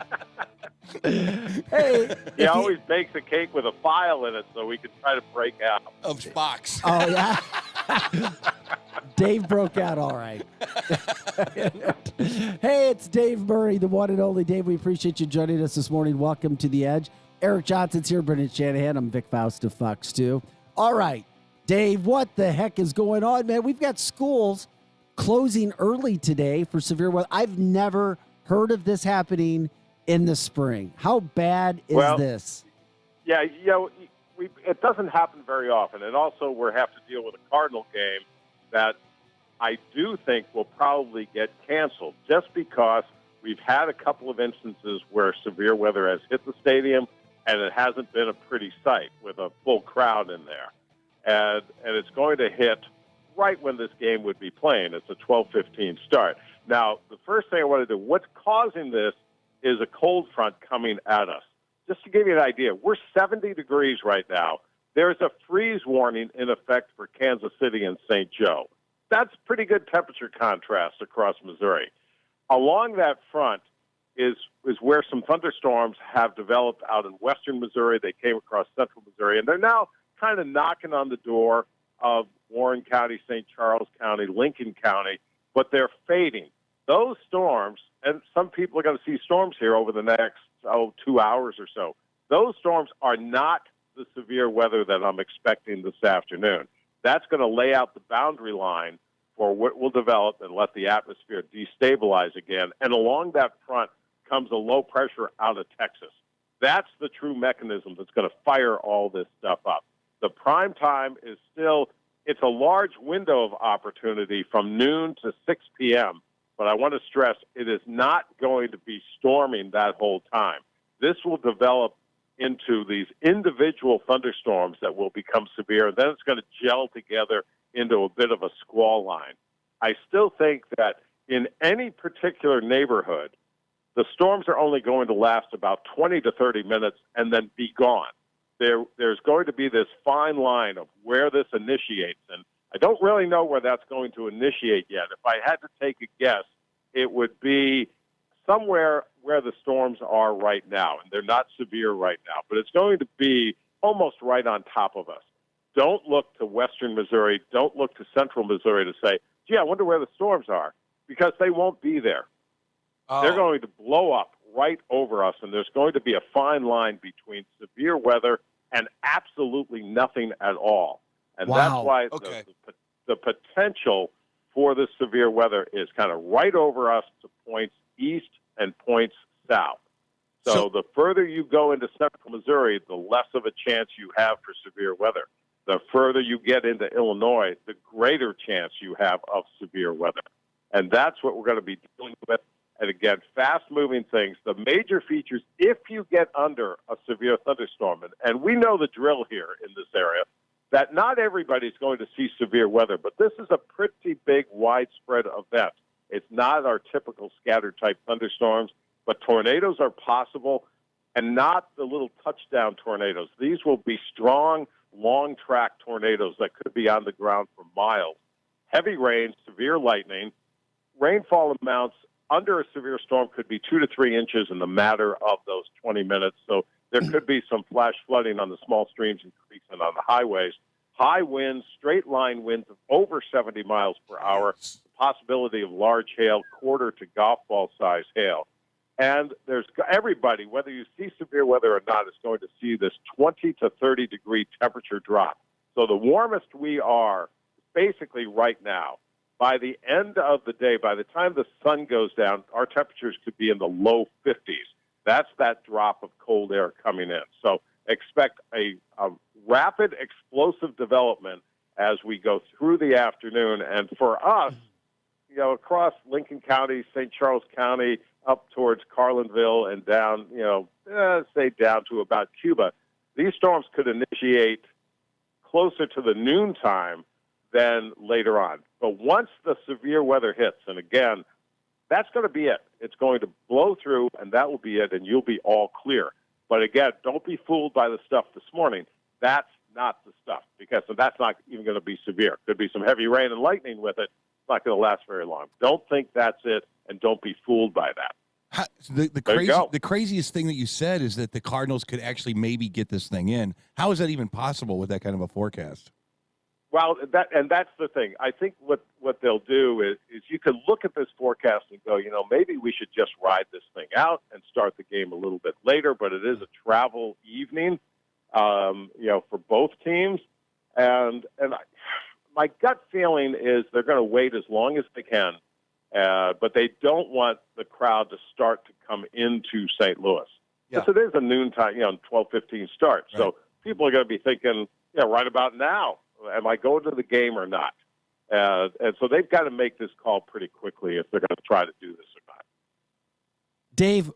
Hey, He always bakes a cake with a file in it so we can try to break out. Of Fox. Oh, yeah. Dave broke out all right. Hey, it's Dave Murray, the one and only Dave. We appreciate you joining us this morning. Welcome to The Edge. Eric Johnson's here, Brendan Shanahan. I'm Vic Faust of Fox 2. All right, Dave, what the heck is going on, man? We've got schools closing early today for severe weather. I've never heard of this happening in the spring. How bad is this? Yeah, it doesn't happen very often. And also we have to deal with a Cardinal game that I do think will probably get canceled just because we've had a couple of instances where severe weather has hit the stadium and it hasn't been a pretty sight with a full crowd in there. And it's going to hit right when this game would be playing. It's a 12:15 start. Now, the first thing I want to do, what's causing this is a cold front coming at us. Just to give you an idea, we're 70 degrees right now. There's a freeze warning in effect for Kansas City and St. Joe. That's pretty good temperature contrast across Missouri. Along that front is where some thunderstorms have developed out in western Missouri. They came across central Missouri, and they're now kind of knocking on the door of Warren County, St. Charles County, Lincoln County, but they're fading. Those storms, and some people are going to see storms here over the next 2 hours or so. Those storms are not the severe weather that I'm expecting this afternoon. That's going to lay out the boundary line for what will develop and let the atmosphere destabilize again. And along that front comes a low pressure out of Texas. That's the true mechanism that's going to fire all this stuff up. The prime time is still, it's a large window of opportunity from noon to 6 p.m., but I want to stress it is not going to be storming that whole time. This will develop into these individual thunderstorms that will become severe, and then it's going to gel together into a bit of a squall line. I still think that in any particular neighborhood, the storms are only going to last about 20 to 30 minutes and then be gone. There's going to be this fine line of where this initiates, and I don't really know where that's going to initiate yet. If I had to take a guess, it would be somewhere where the storms are right now, and they're not severe right now, but it's going to be almost right on top of us. Don't look to western Missouri. Don't look to central Missouri to say, gee, I wonder where the storms are, because they won't be there. Oh. They're going to blow up right over us, and there's going to be a fine line between severe weather and absolutely nothing at all. And that's why the potential for this severe weather is kind of right over us to points east and points south. So the further you go into central Missouri, the less of a chance you have for severe weather. The further you get into Illinois, the greater chance you have of severe weather. And that's what we're going to be dealing with. And again, fast-moving things. The major features, if you get under a severe thunderstorm, and we know the drill here in this area, that not everybody's going to see severe weather, but this is a pretty big, widespread event. It's not our typical scatter-type thunderstorms, but tornadoes are possible, and not the little touchdown tornadoes. These will be strong, long-track tornadoes that could be on the ground for miles. Heavy rain, severe lightning, rainfall amounts under a severe storm could be 2 to 3 inches in the matter of those 20 minutes. So there could be some flash flooding on the small streams and creeks and on the highways. High winds, straight line winds of over 70 miles per hour, the possibility of large hail, quarter to golf ball size hail. And there's everybody, whether you see severe weather or not, is going to see this 20 to 30 degree temperature drop. So the warmest we are basically right now. By the end of the day, by the time the sun goes down, our temperatures could be in the low 50s. That's that drop of cold air coming in. So expect a rapid, explosive development as we go through the afternoon. And for us, across Lincoln County, St. Charles County, up towards Carlinville and down, say down to about Cuba, these storms could initiate closer to the noontime than later on. But once the severe weather hits, and again, that's going to be it. It's going to blow through, and that will be it, and you'll be all clear. But again, don't be fooled by the stuff this morning. That's not the stuff, because that's not even going to be severe. Could be some heavy rain and lightning with it. It's not going to last very long. Don't think that's it, and don't be fooled by that. The craziest thing that you said is that the Cardinals could actually maybe get this thing in. How is that even possible with that kind of a forecast? Well, that's the thing. I think what they'll do is you can look at this forecast and go, maybe we should just ride this thing out and start the game a little bit later, but it is a travel evening, for both teams. And my gut feeling is they're going to wait as long as they can, but they don't want the crowd to start to come into St. Louis. Yeah. Because it is a noontime, 12:15 start. Right. So people are going to be thinking, right about now, am I going to the game or not? And so they've got to make this call pretty quickly if they're going to try to do this or not. Dave,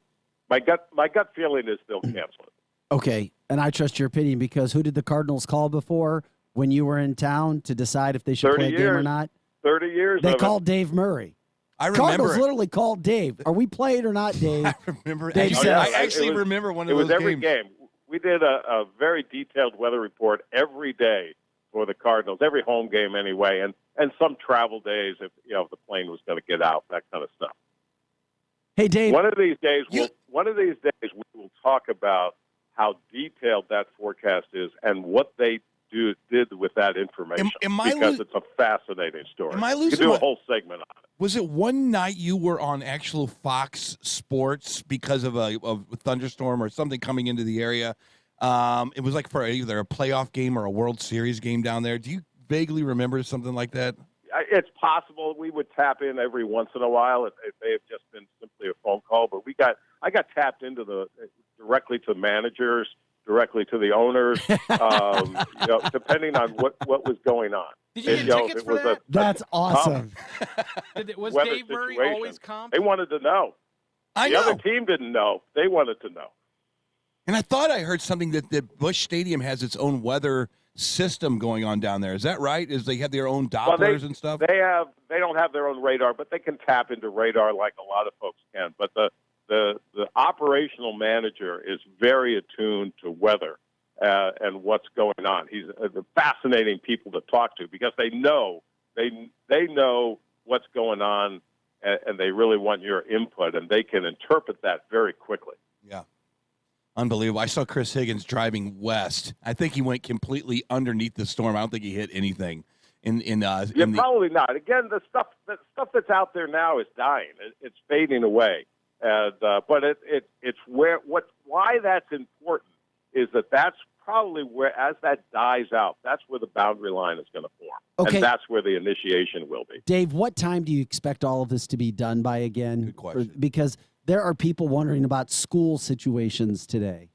my gut feeling is they'll cancel it. Okay, and I trust your opinion, because who did the Cardinals call before when you were in town to decide if they should play a game or not? 30 years. They called Dave Murray. I remember Cardinals literally called Dave. Are we playing or not, Dave? I remember. Dave I actually remember one of those games. It was every game. We did a very detailed weather report every day for the Cardinals, every home game anyway, and some travel days if the plane was going to get out, that kind of stuff. Hey, Dave. One of these days we will talk about how detailed that forecast is and what they did with that information, because it's a fascinating story. Am I losing? You could do a whole segment on it. Was it one night you were on actual Fox Sports because of a thunderstorm or something coming into the area? It was like for either a playoff game or a World Series game down there. Do you vaguely remember something like that? It's possible. We would tap in every once in a while. It may have just been simply a phone call, but I got tapped into directly to managers, directly to the owners, depending on what was going on. Did you get tickets for that? That's awesome. Was Dave Murray always comped? They wanted to know. The other team didn't know. They wanted to know. And I thought I heard something that Busch Stadium has its own weather system going on down there. Is that right? They have their own Dopplers and stuff? They don't have their own radar, but they can tap into radar like a lot of folks can. But the operational manager is very attuned to weather and what's going on. He's fascinating people to talk to, because they know what's going on, and they really want your input, and they can interpret that very quickly. Yeah. Unbelievable. I saw Chris Higgins driving west. I think he went completely underneath the storm. I don't think he hit anything. Probably not. Again, the stuff that's out there now is dying. It's fading away. But it's why that's important is that's probably where, as that dies out, that's where the boundary line is going to form. Okay. And that's where the initiation will be. Dave, what time do you expect all of this to be done by again? Good question. Because there are people wondering about school situations today.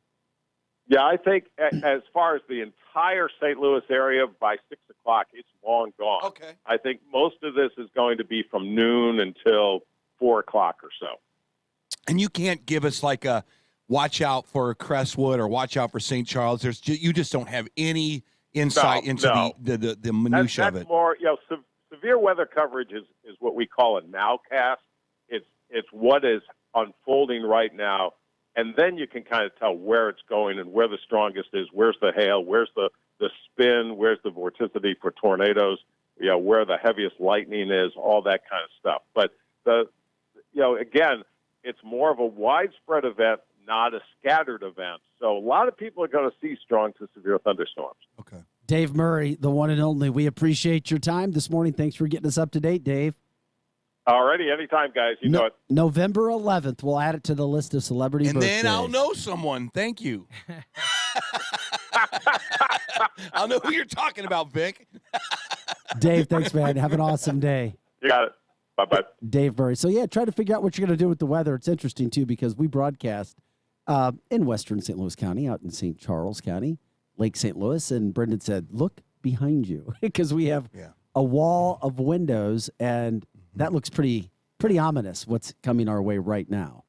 Yeah, I think as far as the entire St. Louis area, by 6 o'clock, it's long gone. Okay. I think most of this is going to be from noon until 4 o'clock or so. And you can't give us like a watch out for Crestwood or watch out for St. Charles. You just don't have any insight into the minutia of it. That's more, severe weather coverage is what we call a nowcast. It's what is unfolding right now, and then you can kind of tell where it's going and where the strongest is, where's the hail, where's the spin, where's the vorticity for tornadoes, where the heaviest lightning is, all that kind of stuff. But again, it's more of a widespread event, not a scattered event. So a lot of people are going to see strong to severe thunderstorms. Okay. Dave Murray, the one and only. We appreciate your time this morning. Thanks for getting us up to date, Dave. Alrighty, anytime, guys. You know it. November 11th. We'll add it to the list of celebrity birthdays. And then I'll know someone. Thank you. I'll know who you're talking about, Vic. Dave, thanks, man. Have an awesome day. You got it. Bye-bye. Dave Murray. So, try to figure out what you're going to do with the weather. It's interesting, too, because we broadcast in western St. Louis County, out in St. Charles County, Lake St. Louis, and Brendan said, look behind you, because we have a wall of windows, and that looks pretty ominous, what's coming our way right now.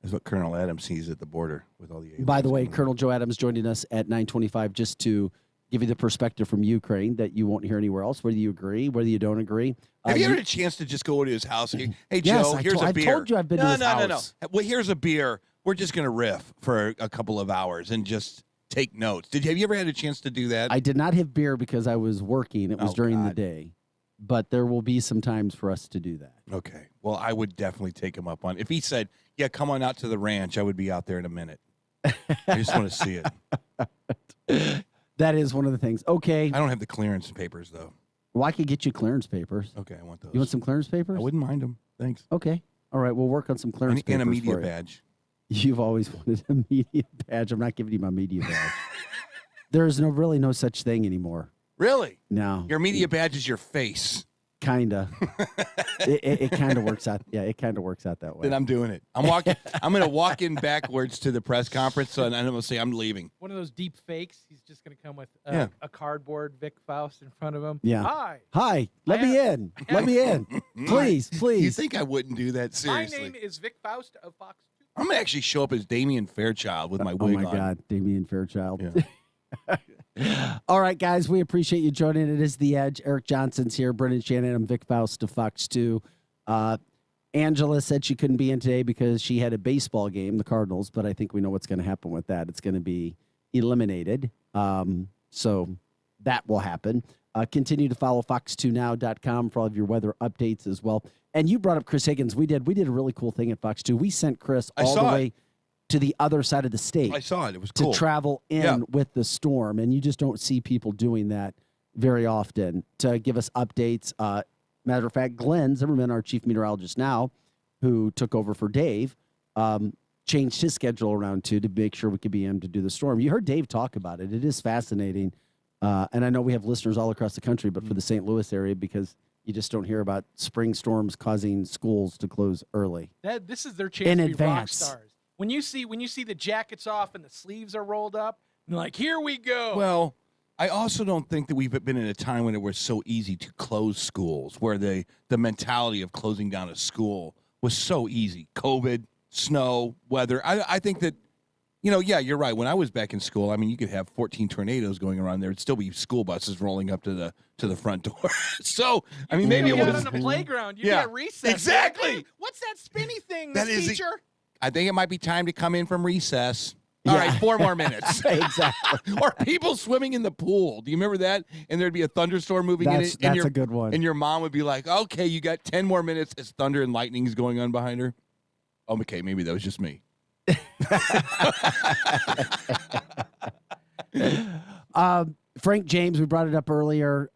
That's what Colonel Adams sees at the border with all the aliens. By the way, Colonel Joe Adams joining us at 9:25 just to give you the perspective from Ukraine that you won't hear anywhere else, whether you agree, whether you don't agree. Have you ever had a chance to just go to his house? Hey, Yes, Joe, here's a beer. I've told you I've been to his house. No. Well, here's a beer. We're just going to riff for a couple of hours and just take notes. Have you ever had a chance to do that? I did not have beer because I was working. It was during the day. But there will be some times for us to do that. Okay. Well, I would definitely take him up on. If he said, "Yeah, come on out to the ranch," I would be out there in a minute. I just want to see it. That is one of the things. Okay. I don't have the clearance papers though. Well, I could get you clearance papers. Okay, I want those. You want some clearance papers? I wouldn't mind them. Thanks. Okay. All right. We'll work on some clearance papers. And a media for you. badge. You've always wanted a media badge. I'm not giving you my media badge. There's really no such thing anymore. Really? No. Your media badge is your face. Kinda. It kind of works out. Yeah, it kind of works out that way. Then I'm doing it. I'm walking. I'm going to walk in backwards to the press conference, so I'm going to say I'm leaving. One of those deep fakes. He's just going to come with Yeah. a cardboard Vic Faust in front of him. Yeah. Hi. Let me in. Let me in. Please. You think I wouldn't do that seriously? My name is Vic Faust of Fox 2. I'm going to actually show up as Damian Fairchild with my wig on. Oh, my God. Damian Fairchild. Yeah. All right, guys, we appreciate you joining. It is The Edge. Eric Johnson's here. Brendan Shannon. I'm Vic Faust of Fox 2. Angela said she couldn't be in today because she had a baseball game, the Cardinals, but I think we know what's going to happen with that. It's going to be eliminated. So that will happen. Continue to follow fox2now.com for all of your weather updates as well. And you brought up Chris Higgins. We did a really cool thing at Fox 2. We sent Chris all the way to the other side of the state. I saw it. It was cool. To travel in with the storm. And you just don't see people doing that very often to give us updates. Matter of fact, Glenn Zimmerman, our chief meteorologist now, who took over for Dave, changed his schedule around to make sure we could be in to do the storm. You heard Dave talk about it. It is fascinating. And I know we have listeners all across the country, but for the St. Louis area, because you just don't hear about spring storms causing schools to close early. This is their chance in to be advance. rock stars. When you see the jackets off and the sleeves are rolled up, you're like, here we go. Well, I also don't think that we've been in a time when it was so easy to close schools, where the mentality of closing down a school was so easy. COVID, snow, weather. I think that, you're right. When I was back in school, I mean, you could have 14 tornadoes going around there. It'd still be school buses rolling up to the front door. So, I mean, maybe it was on the playground. You got recess. Exactly. Hey, what's that spinny thing, That is teacher? I think it might be time to come in from recess. All right, 4 more minutes. Exactly. Or people swimming in the pool. Do you remember that? And there'd be a thunderstorm moving in it. That's a good one. And your mom would be like, okay, you got 10 more minutes as thunder and lightning is going on behind her. Oh, okay, maybe that was just me. Frank James, we brought it up earlier.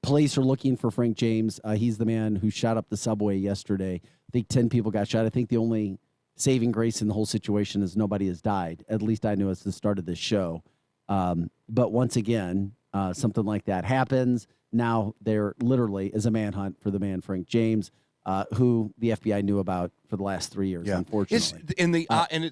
Police are looking for Frank James. He's the man who shot up the subway yesterday. I think 10 people got shot. I think the only saving grace in the whole situation is nobody has died. At least I knew at the start of this show. But once again, something like that happens. Now there literally is a manhunt for the man Frank James, who the FBI knew about for the last 3 years, unfortunately.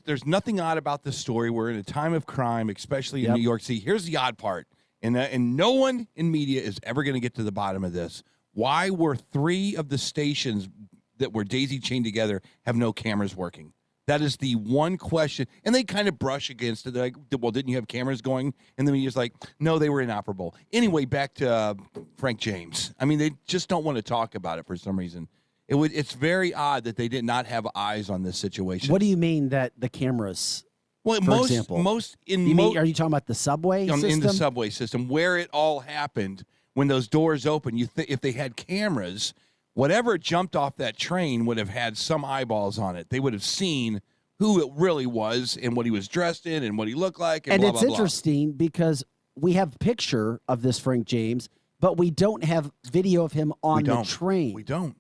There's nothing odd about this story. We're in a time of crime, especially in New York City. Here's the odd part, and no one in media is ever going to get to the bottom of this. Why were 3 of the stations that were daisy-chained together have no cameras working? That is the one question. And they kind of brush against it. They're like, well, didn't you have cameras going? And the media's like, no, they were inoperable. Anyway, back to Frank James. I mean, they just don't want to talk about it for some reason. It's very odd that they did not have eyes on this situation. What do you mean that the cameras, for example? Are you talking about the subway system? In the subway system, where it all happened, when those doors open, if they had cameras, whatever jumped off that train would have had some eyeballs on it. They would have seen who it really was and what he was dressed in and what he looked like. And it's interesting because we have a picture of this Frank James, but we don't have video of him on the train. We don't.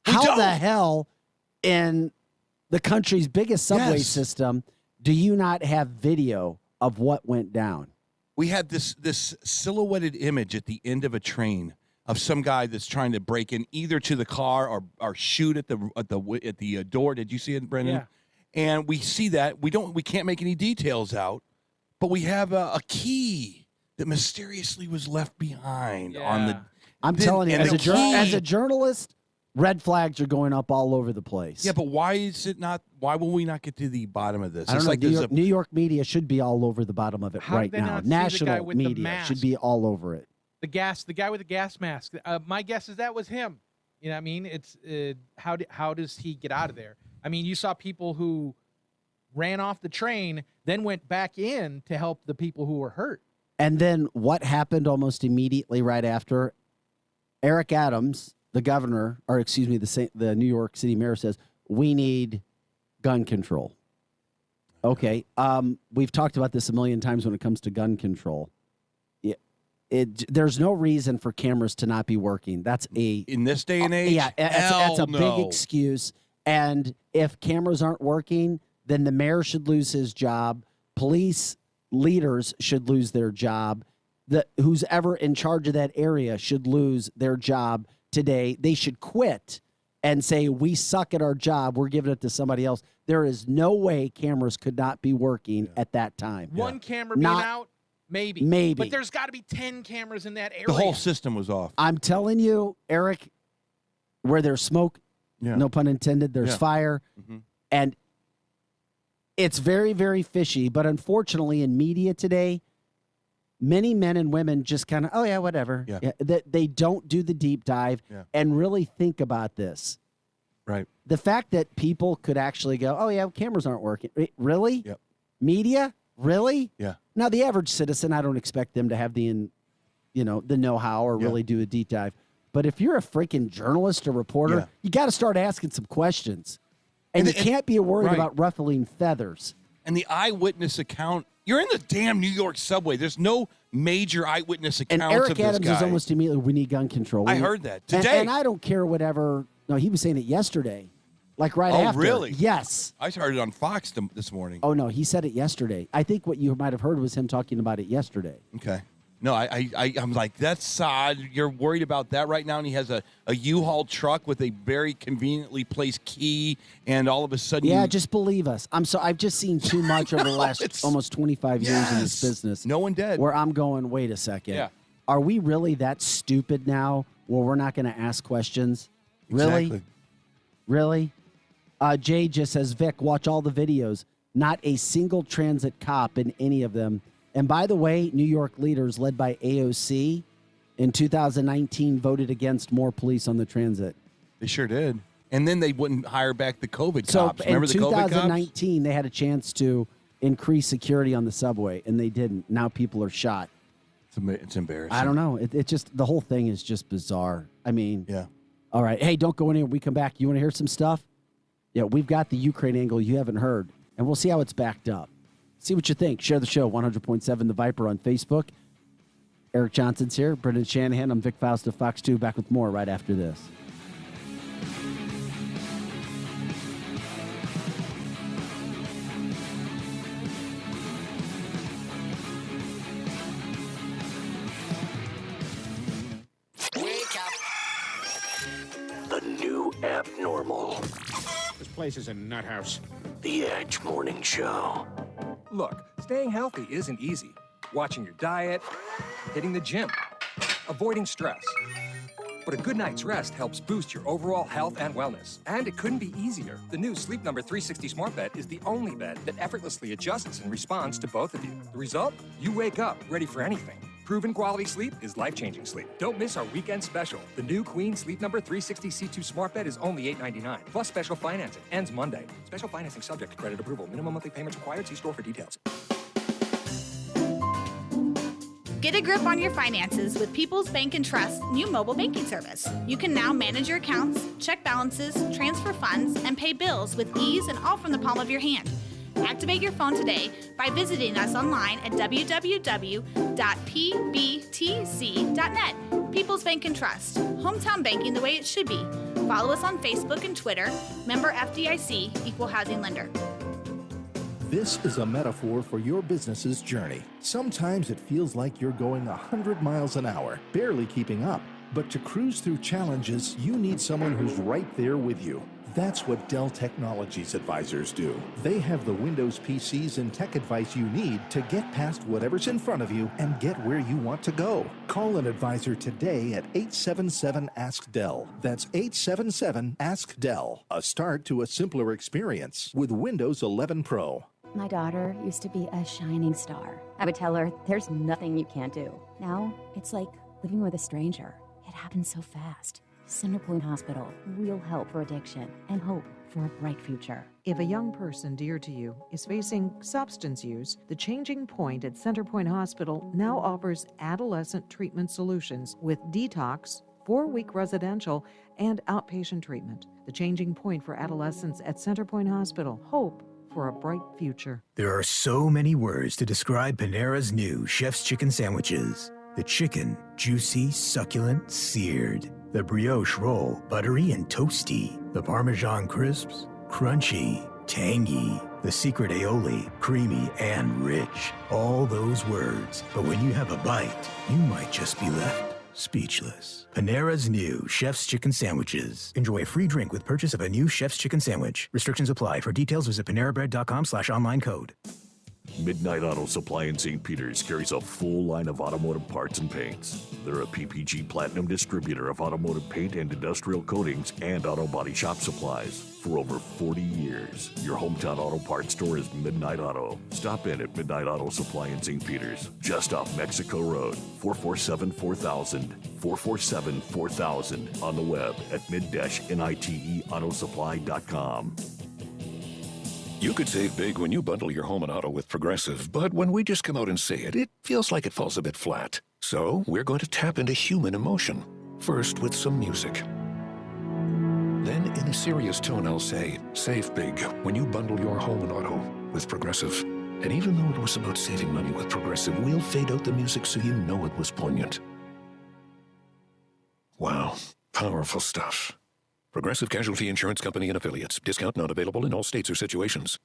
How the hell in the country's biggest subway system do you not have video of what went down? We had this silhouetted image at the end of a train of some guy that's trying to break in either to the car or shoot at the door. Did you see it, Brendan? Yeah. And we see that we can't make any details out, but we have a key that mysteriously was left behind on the. I'm telling you, as a journalist, Red flags are going up all over the place. Yeah, but why is it not? Why will we not get to the bottom of this? I don't It's know. like New York media should be all over the bottom of it How right did they now. not see the guy National with the media mask? should be all over it. The guy with the gas mask. My guess is that was him. You know what I mean? It's how does he get out of there? I mean, you saw people who ran off the train, then went back in to help the people who were hurt. And then what happened almost immediately right after? Eric Adams, the governor, or excuse me, the New York City mayor says, we need gun control. Okay. We've talked about this a million times when it comes to gun control. There's no reason for cameras to not be working. That's in this day and age. Yeah, that's a big excuse. And if cameras aren't working, then the mayor should lose his job. Police leaders should lose their job. Who's ever in charge of that area should lose their job today. They should quit and say, we suck at our job. We're giving it to somebody else. There is no way cameras could not be working at that time. One camera being out, maybe. But there's got to be 10 cameras in that area. The whole system was off. I'm telling you, Eric, where there's smoke, no pun intended, there's fire. Mm-hmm. And it's very, very fishy. But unfortunately, in media today, many men and women just kind of, oh, yeah, whatever. Yeah. They don't do the deep dive and really think about this. Right. The fact that people could actually go, oh, yeah, cameras aren't working. Really? Yep. Media? Really? Yeah. Now, the average citizen, I don't expect them to have the know-how or really do a deep dive. But if you're a freaking journalist or reporter, you got to start asking some questions. And you can't be worried about ruffling feathers. And the eyewitness account, you're in the damn New York subway. There's no major eyewitness accounts and Eric of this Adams guy. is almost immediately, we need gun control. I heard that today. And I don't care whatever. No, he was saying it yesterday. Like right after. Oh, really? Yes. I heard it on Fox this morning. Oh, no, he said it yesterday. I think what you might have heard was him talking about it yesterday. Okay. No, I'm like, that's odd. You're worried about that right now, and he has a U-Haul truck with a very conveniently placed key, and all of a sudden... Yeah, just believe us. I've just seen too much over the last almost 25 years in this business. No one dead. Where I'm going, wait a second. Yeah. Are we really that stupid now where we're not going to ask questions? Really? Exactly. Really? Jay just says, Vic, watch all the videos. Not a single transit cop in any of them. And by the way, New York leaders led by AOC in 2019 voted against more police on the transit. They sure did. And then they wouldn't hire back the COVID So cops. Remember in the COVID cops? 2019, they had a chance to increase security on the subway, and they didn't. Now people are shot. It's embarrassing. I don't know. It just, the whole thing is just bizarre. I mean, yeah. All right. Hey, don't go anywhere. We come back. You want to hear some stuff? Yeah, we've got the Ukraine angle you haven't heard, and we'll see how it's backed up. See what you think. Share the show, 100.7 The Viper on Facebook. Eric Johnson's here. Brendan Shanahan. I'm Vic Faust of Fox 2. Back with more right after this. Wake up. The new abnormal. This place is a nut house. The Edge Morning Show. Look, staying healthy isn't easy. Watching your diet, hitting the gym, avoiding stress. But a good night's rest helps boost your overall health and wellness. And it couldn't be easier. The new Sleep Number 360 Smart Bed is the only bed that effortlessly adjusts and responds to both of you. The result? You wake up ready for anything. Proven quality sleep is life-changing sleep. Don't miss our weekend special. The new Queen Sleep Number 360 C2 Smart Bed is only $8.99, plus special financing. Ends Monday. Special financing subject to credit approval. Minimum monthly payments required. See store for details. Get a grip on your finances with People's Bank and Trust's new mobile banking service. You can now manage your accounts, check balances, transfer funds, and pay bills with ease and all from the palm of your hand. Activate your phone today by visiting us online at www.pbtc.net. People's Bank and Trust. Hometown banking the way it should be. Follow us on Facebook and Twitter. Member FDIC, Equal Housing Lender. This is a metaphor for your business's journey. Sometimes it feels like you're going 100 miles an hour, barely keeping up. But to cruise through challenges, you need someone who's right there with you. That's what Dell Technologies advisors do. They have the Windows PCs and tech advice you need to get past whatever's in front of you and get where you want to go. Call an advisor today at 877-ASK-DELL. That's 877-ASK-DELL. A start to a simpler experience with Windows 11 Pro. My daughter used to be a shining star. I would tell her, there's nothing you can't do. Now, it's like living with a stranger. It happens so fast. Centerpoint Hospital, real help for addiction and hope for a bright future. If a young person dear to you is facing substance use, the Changing Point at Centerpoint Hospital now offers adolescent treatment solutions with detox, 4-week residential, and outpatient treatment. The Changing Point for adolescents at Centerpoint Hospital. Hope for a bright future. There are so many words to describe Panera's new Chef's Chicken sandwiches. The chicken, juicy, succulent, seared. The brioche roll, buttery and toasty. The Parmesan crisps, crunchy, tangy. The secret aioli, creamy and rich. All those words. But when you have a bite, you might just be left speechless. Panera's new Chef's Chicken sandwiches. Enjoy a free drink with purchase of a new Chef's Chicken sandwich. Restrictions apply. For details, visit panerabread.com/online code. Midnight Auto Supply in St. Peters carries a full line of automotive parts and paints. They're a PPG Platinum distributor of automotive paint and industrial coatings and auto body shop supplies for over 40 years. Your hometown auto parts store is Midnight Auto. Stop in at Midnight Auto Supply in St. Peters, just off Mexico Road, 447-4000, 447-4000, on the web at mid-niteautosupply.com. You could save big when you bundle your home and auto with Progressive, but when we just come out and say it, it feels like it falls a bit flat. So we're going to tap into human emotion, first with some music. Then in a serious tone, I'll say, save big when you bundle your home and auto with Progressive. And even though it was about saving money with Progressive, we'll fade out the music so you know it was poignant. Wow, powerful stuff. Progressive Casualty Insurance Company and Affiliates. Discount not available in all states or situations.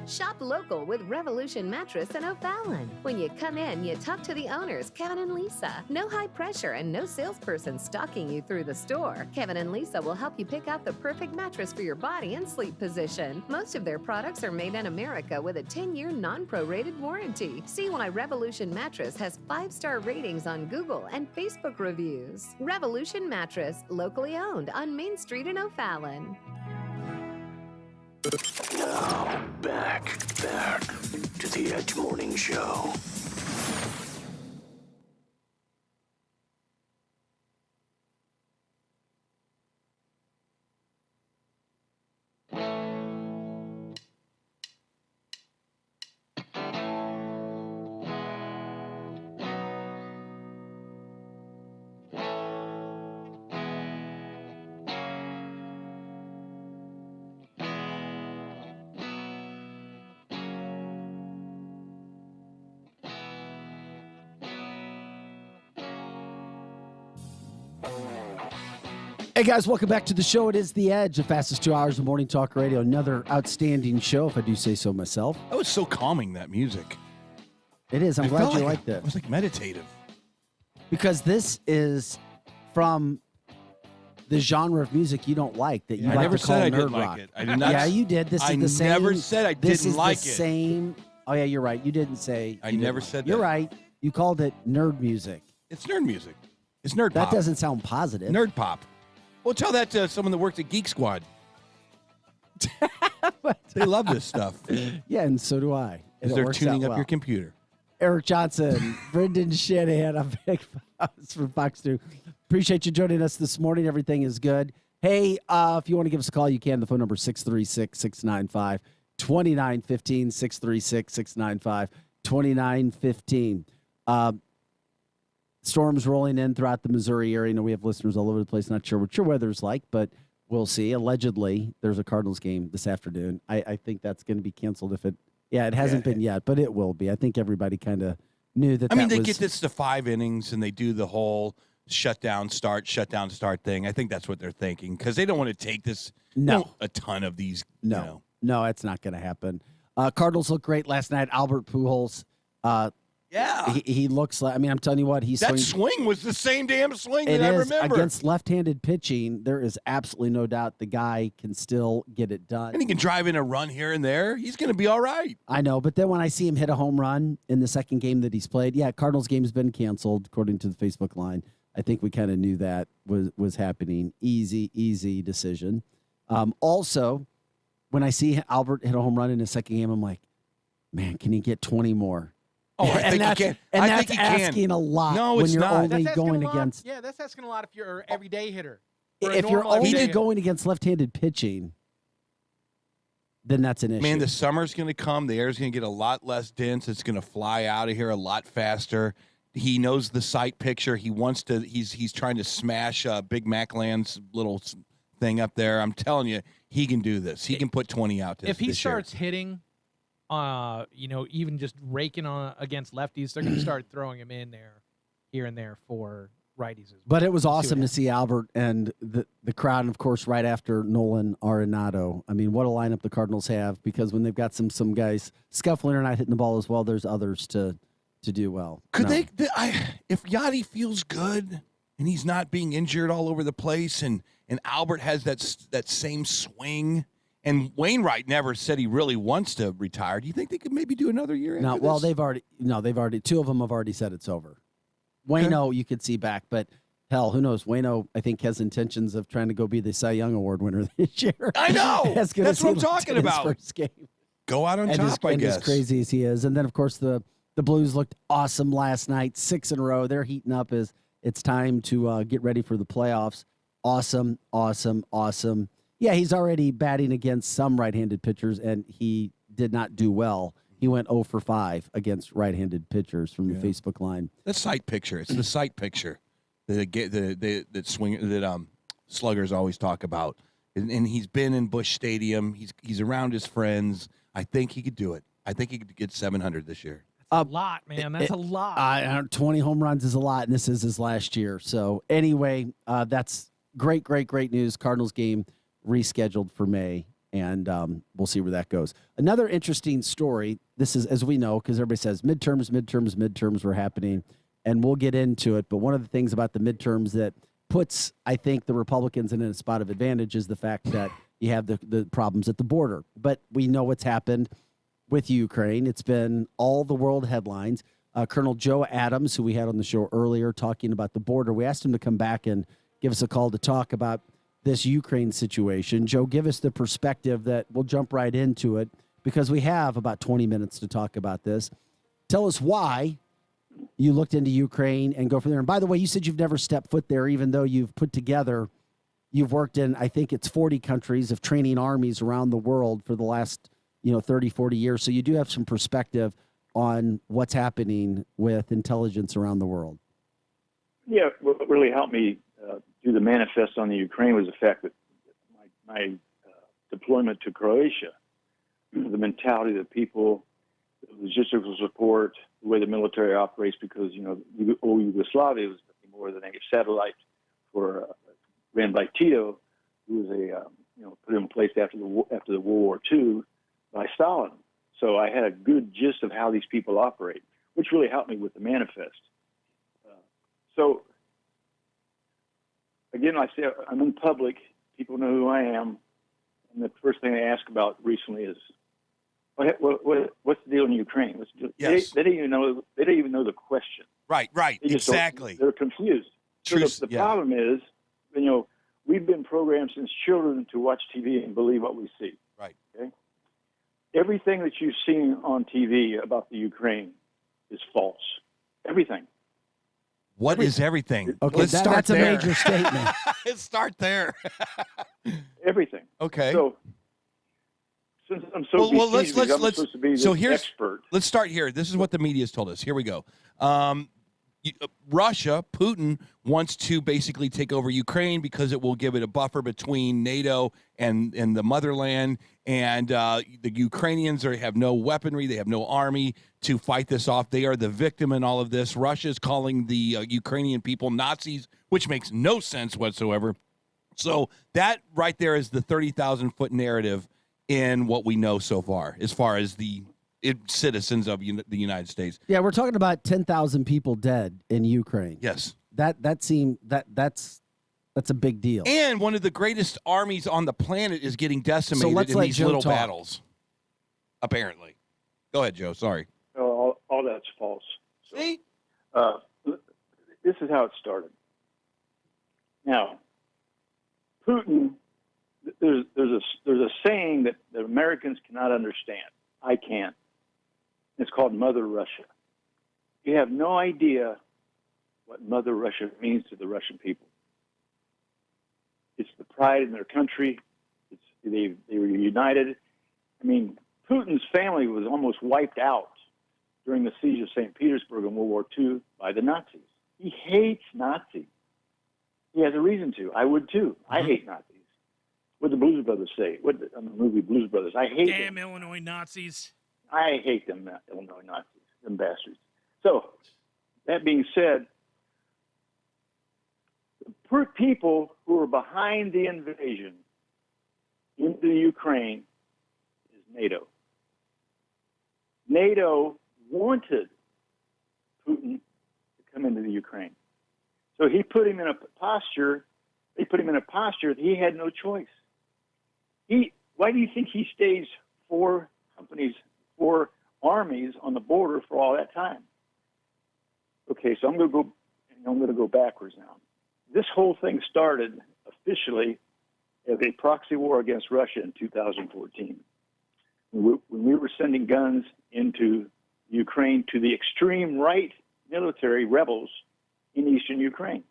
Shop local with Revolution Mattress and O'Fallon. When you come in, you talk to the owners, Kevin and Lisa. No high pressure and no salesperson stalking you through the store. Kevin and Lisa will help you pick out the perfect mattress for your body and sleep position. Most of their products are made in America with a 10-year non-prorated warranty. See why Revolution Mattress has 5-star ratings on Google and Facebook reviews. Revolution Mattress, locally owned on Main Street in O'Fallon. Now, back to the Edge Morning Show. Hey guys, welcome back to the show. It is The Edge, the fastest 2 hours of morning talk radio. Another outstanding show, if I do say so myself. That was so calming, that music. It is. I'm glad you liked it. It was like meditative. Because this is from the genre of music you don't like, that you like I never to call said I nerd didn't rock. like it. I did not. Yeah, you did. This is the same. I never said I this didn't is like the it. Same. Oh yeah, you're right. You didn't say. I never said that. You're right. You called it nerd music. It's nerd music. It's nerd That pop. doesn't sound positive. Nerd pop. Well, tell that to someone that works at Geek Squad. They love this stuff. Yeah, and so do I. And it They're works tuning out up well. your computer. Eric Johnson, Brendan Shanahan, I'm Big Faust from Fox 2. Appreciate you joining us this morning. Everything is good. Hey, if you want to give us a call, you can. The phone number is 636-695-2915, 636-695-2915. Storms rolling in throughout the Missouri area. I know we have listeners all over the place. Not sure what your weather's like, but we'll see. Allegedly, there's a Cardinals game this afternoon. I think that's going to be canceled if it. Yeah, it hasn't been yet, but it will be. I think everybody kind of knew that. I mean, they get this to 5 innings and they do the whole shutdown start thing. I think that's what they're thinking because they don't want to take this. No, a ton of these. No, it's not going to happen. Cardinals looked great last night. Albert Pujols. Yeah. He looks like, I mean, I'm telling you what, That swing was the same damn swing It that I is. remember. Against left-handed pitching, there is absolutely no doubt the guy can still get it done. And he can drive in a run here and there. He's going to be all right. I know, but then when I see him hit a home run in the second game that he's played, Cardinals game has been canceled, according to the Facebook line. I think we kind of knew that was happening. Easy decision. Also, when I see Albert hit a home run in his second game, I'm like, man, can he get 20 more? Oh, I think he can. And I that's think he can. asking a lot No, when it's you're not. only That's asking going a lot. against. Yeah, that's asking a lot if you're an everyday hitter. Or a If you're normal everyday only hitter. going against left-handed pitching, then that's an issue. Man, the summer's going to come. The air's going to get a lot less dense. It's going to fly out of here a lot faster. He knows the sight picture. He wants to. He's trying to smash Big Mac Land's little thing up there. I'm telling you, he can do this. He can put 20 out. If he this year. starts hitting, even just raking on against lefties, they're going to start throwing him in there, here and there for righties as well. But it was awesome to happens. see Albert and the crowd, and of course, right after Nolan Arenado. I mean, what a lineup the Cardinals have, because when they've got some guys scuffling or not hitting the ball as well, there's others to do well. Could No. if Yachty feels good and he's not being injured all over the place, and Albert has that same swing, and Wainwright never said he really wants to retire, do you think they could maybe do another year? No, after well, this? they've already two of them have already said it's over. Waino, you could see back, but hell, who knows? Waino, I think, has intentions of trying to go be the Cy Young Award winner this year. I know. As good That's as what he I'm looked talking in his about. first game. Go out on top, I guess. As crazy as he is. And then, of course, the Blues looked awesome last night, 6 in a row. They're heating up as it's time to get ready for the playoffs. Awesome. Yeah, he's already batting against some right-handed pitchers, and he did not do well. He went 0 for 5 against right-handed pitchers from the Facebook line. The sight picture. It's the sight picture that sluggers always talk about. And he's been in Busch Stadium. He's around his friends. I think he could do it. I think he could get 700 this year. That's a lot, man. That's a lot. 20 home runs is a lot, and this is his last year. So anyway, that's great news. Cardinals game rescheduled for May, and we'll see where that goes. Another interesting story, this is, as we know, because everybody says midterms were happening, and we'll get into it. But one of the things about the midterms that puts, I think, the Republicans in a spot of advantage is the fact that you have the problems at the border. But we know what's happened with Ukraine. It's been all the world headlines. Colonel Joe Adams, who we had on the show earlier, talking about the border, we asked him to come back and give us a call to talk about this Ukraine situation. Joe, give us the perspective that we'll jump right into it, because we have about 20 minutes to talk about this. Tell us why you looked into Ukraine and go from there. And by the way, you said you've never stepped foot there, even though you've worked in, I think it's 40 countries of training armies around the world for the last 30, 40 years. So you do have some perspective on what's happening with intelligence around the world. Yeah, what really helped me do the manifest on the Ukraine was the fact that my deployment to Croatia, the mentality of the people, the logistical support, the way the military operates, because, old Yugoslavia was nothing more than a satellite ran by Tito, who was put in place after the World War II by Stalin. So I had a good gist of how these people operate, which really helped me with the manifest. So again, I say I'm in public. People know who I am, and the first thing they ask about recently is, "What's the deal in Ukraine?" What's the deal? Yes. They don't even know. They don't even know the question. Right. They just don't- Exactly. They're confused. So the problem is, we've been programmed since children to watch TV and believe what we see. Right. Okay. Everything that you've seen on TV about the Ukraine is false. Everything. What is everything? Okay, Let's start that's there. a major statement. Let's start there. Everything. Okay. So since I'm so I'm supposed to be this expert. Let's start here. This is what the media's told us. Here we go. Russia, Putin wants to basically take over Ukraine because it will give it a buffer between NATO and the motherland. And the Ukrainians have no weaponry. They have no army to fight this off. They are the victim in all of this. Russia is calling the Ukrainian people Nazis, which makes no sense whatsoever. So that right there is the 30,000-foot narrative in what we know so far as the citizens of the United States. Yeah, we're talking about 10,000 people dead in Ukraine. Yes. That's a big deal. And one of the greatest armies on the planet is getting decimated in these little battles. Apparently. Go ahead, Joe. Sorry. All that's false. So, See? This is how it started. Now, Putin, there's a saying that the Americans cannot understand. I can. It's called Mother Russia. You have no idea what Mother Russia means to the Russian people. It's the pride in their country. They were united. I mean, Putin's family was almost wiped out during the siege of St. Petersburg in World War II by the Nazis. He hates Nazis. He has a reason to. I would too. I hate Nazis. What did the Blues Brothers say? On the movie Blues Brothers? I hate Damn them. Illinois Nazis. I hate them, Illinois Nazis, them bastards. So, that being said, the people who are behind the invasion into Ukraine is NATO. NATO wanted Putin to come into the Ukraine. So he put him in a posture, they put him in a posture that he had no choice. Why do you think he stays 4 armies on the border for all that time? Okay, so I'm going to go backwards now. This whole thing started officially as a proxy war against Russia in 2014. When we were sending guns into Ukraine to the extreme right military rebels in eastern Ukraine.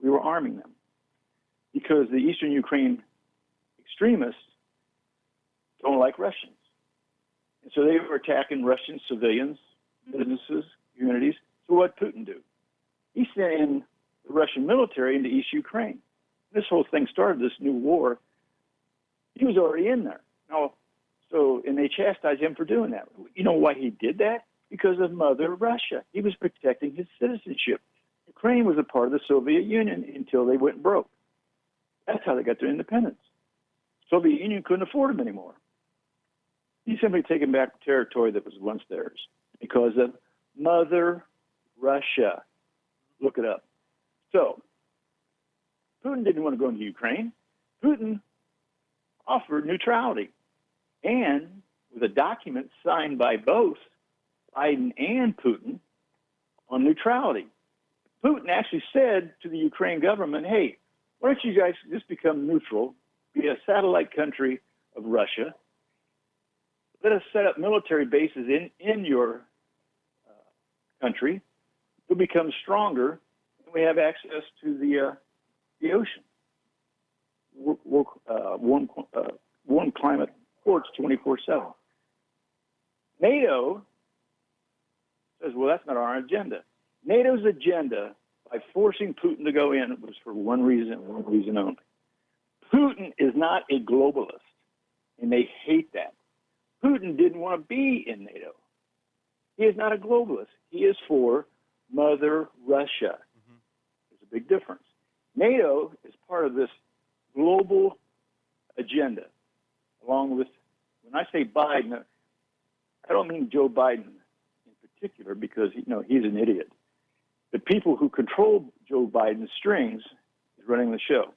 We were arming them because the eastern Ukraine extremists don't like Russians. And so they were attacking Russian civilians, businesses, communities. So what did Putin do? He sent in the Russian military into East Ukraine. This whole thing started, this new war. He was already in there. And they chastised him for doing that. You know why he did that? Because of Mother Russia. He was protecting his citizenship. Ukraine was a part of the Soviet Union until they went broke. That's how they got their independence. Soviet Union couldn't afford them anymore. He's simply taken back territory that was once theirs because of Mother Russia. Look it up. So, Putin didn't want to go into Ukraine. Putin offered neutrality. And with a document signed by both Biden and Putin on neutrality. Putin actually said to the Ukraine government, hey, why don't you guys just become neutral, be a satellite country of Russia, let us set up military bases in your country, we'll become stronger, and we have access to the ocean. Warm climate ports 24/7. NATO says, well, that's not our agenda. NATO's agenda, by forcing Putin to go in, was for one reason only. Putin is not a globalist, and they hate that. Putin didn't want to be in NATO. He is not a globalist. He is for Mother Russia. There's a big difference. NATO is part of this global agenda, along with, when I say Biden, I don't mean Joe Biden in particular because he's an idiot. The people who control Joe Biden's strings is running the show,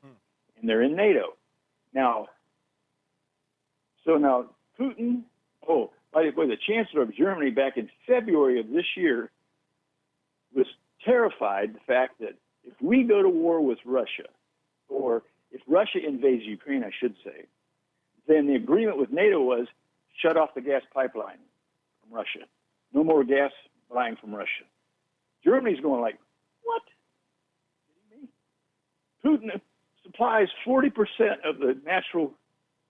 and they're in NATO. Now Putin, by the way, the Chancellor of Germany back in February of this year was terrified the fact that if we go to war with Russia, or if Russia invades Ukraine, I should say, then the agreement with NATO was shut off the gas pipeline from Russia. No more gas buying from Russia. Germany's going like, what? Putin supplies 40% of the natural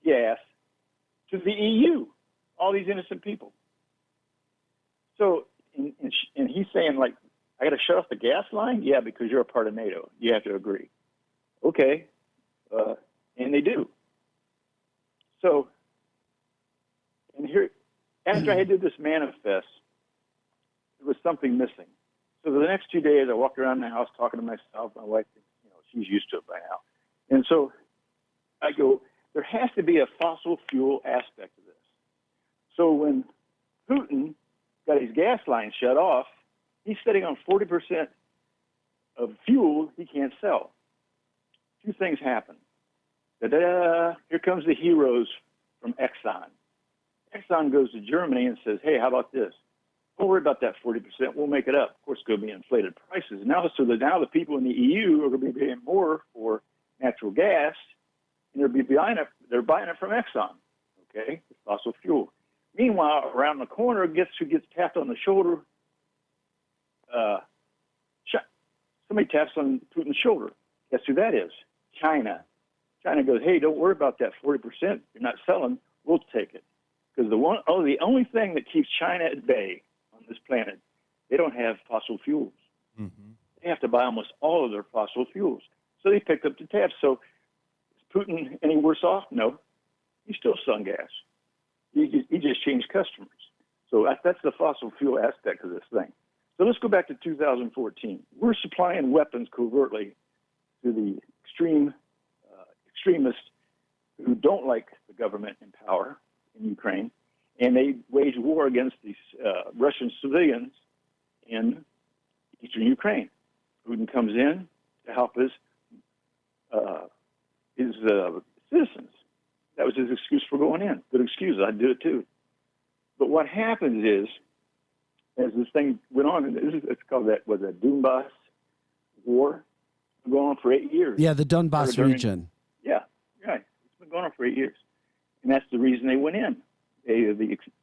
gas to the EU, all these innocent people. So, and he's saying, like, I got to shut off the gas line? Yeah, because you're a part of NATO. You have to agree. Okay. And they do. So, and here, after I did this manifest, there was something missing. So for the next 2 days, I walked around the house talking to myself. My wife, she's used to it by now. And so I go, there has to be a fossil fuel aspect of this. So when Putin got his gas line shut off. He's sitting on 40% of fuel he can't sell. Two things happen. Da-da-da, here comes the heroes from Exxon. Exxon goes to Germany and says, hey, how about this? Don't worry about that 40%. We'll make it up. Of course, it's going to be inflated prices. Now the people in the EU are going to be paying more for natural gas, and they're buying it from Exxon, okay, it's fossil fuel. Meanwhile, around the corner, guess who gets tapped on the shoulder? Somebody taps on Putin's shoulder. Guess who that is? China. China goes, hey, don't worry about that 40% you're not selling. We'll take it. Because the only thing that keeps China at bay on this planet, they don't have fossil fuels. Mm-hmm. They have to buy almost all of their fossil fuels. So they picked up the tab. So is Putin any worse off? No. He's still selling gas. He just changed customers. So that's the fossil fuel aspect of this thing. So let's go back to 2014. We're supplying weapons covertly to the extremists who don't like the government in power in Ukraine, and they wage war against these Russian civilians in eastern Ukraine. Putin comes in to help his citizens. That was his excuse for going in. Good excuse. I'd do it too. But what happens is, as this thing went on, it's called that Donbass War. It's been going on for 8 years. Yeah, the Donbass region. Yeah, right. It's been going on for 8 years. And that's the reason they went in.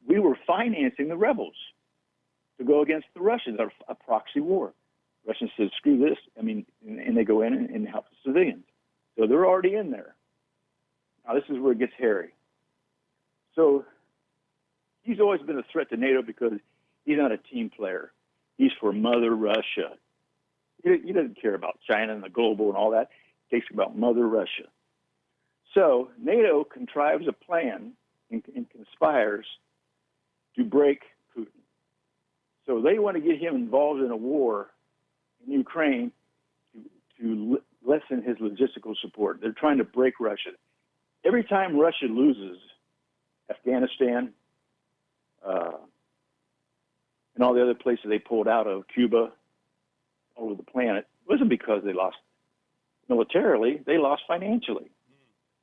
We were financing the rebels to go against the Russians, a proxy war. Russians said, screw this. And they go in and help the civilians. So they're already in there. Now, this is where it gets hairy. So he's always been a threat to NATO because he's not a team player. He's for Mother Russia. He doesn't care about China and the global and all that. He thinks about Mother Russia. So NATO contrives a plan and conspires to break Putin. So they want to get him involved in a war in Ukraine to lessen his logistical support. They're trying to break Russia. Every time Russia loses Afghanistan and all the other places they pulled out of, Cuba, all over the planet, it wasn't because they lost militarily, they lost financially.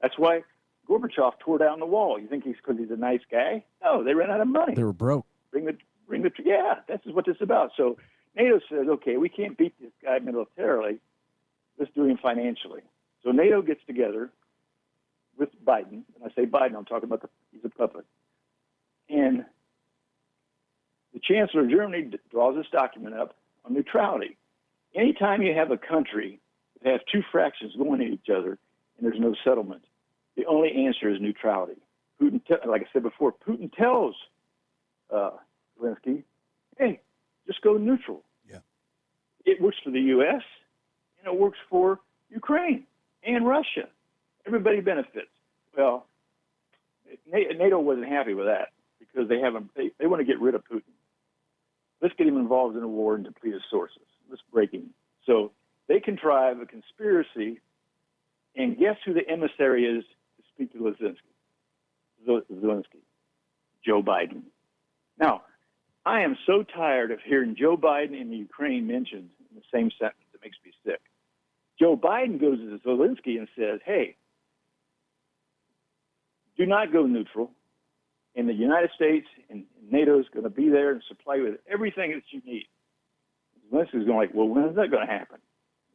That's why Gorbachev tore down the wall. You think he's because he's a nice guy? No, they ran out of money. They were broke. Yeah, this is what this is about. So NATO says, okay, we can't beat this guy militarily. Let's do him financially. So NATO gets together with Biden. And I say Biden, I'm talking about he's a puppet. And the Chancellor of Germany draws this document up on neutrality. Anytime you have a country that has two fractions going at each other and there's no settlement, the only answer is neutrality. Putin, like I said before, Putin tells Zelensky, hey, just go neutral. Yeah. It works for the U.S., and it works for Ukraine and Russia. Everybody benefits. Well, NATO wasn't happy with that because they want to get rid of Putin. Let's get him involved in a war and deplete his sources. Let's break him. So they contrive a conspiracy, and guess who the emissary is to speak to Zelensky? Joe Biden. Now, I am so tired of hearing Joe Biden and the Ukraine mentioned in the same sentence. It makes me sick. Joe Biden goes to Zelensky and says, hey, do not go neutral. And the United States and NATO is going to be there and supply you with everything that you need. Zelensky's going like, well, when is that going to happen?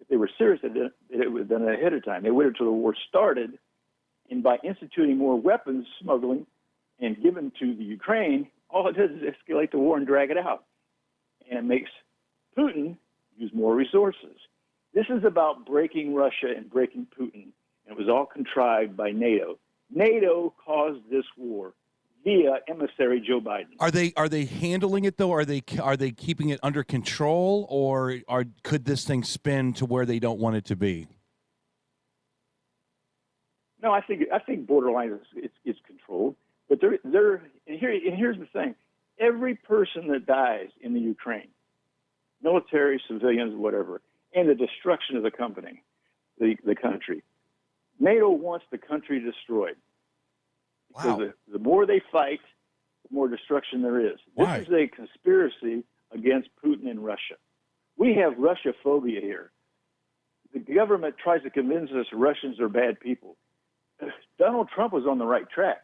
If they were serious, it would have done it ahead of time. They waited until the war started, and by instituting more weapons smuggling and given to the Ukraine, all it does is escalate the war and drag it out. And it makes Putin use more resources. This is about breaking Russia and breaking Putin, and it was all contrived by NATO. NATO caused this war via emissary Joe Biden. Are they handling it though? Are they keeping it under control, or could this thing spin to where they don't want it to be? No, I think borderline it's controlled, but here's the thing: every person that dies in the Ukraine, military, civilians, whatever, and the destruction of the country, NATO wants the country destroyed. Because the more they fight, the more destruction there is. Why? This is a conspiracy against Putin and Russia. We have Russia phobia here. The government tries to convince us Russians are bad people. Donald Trump was on the right track.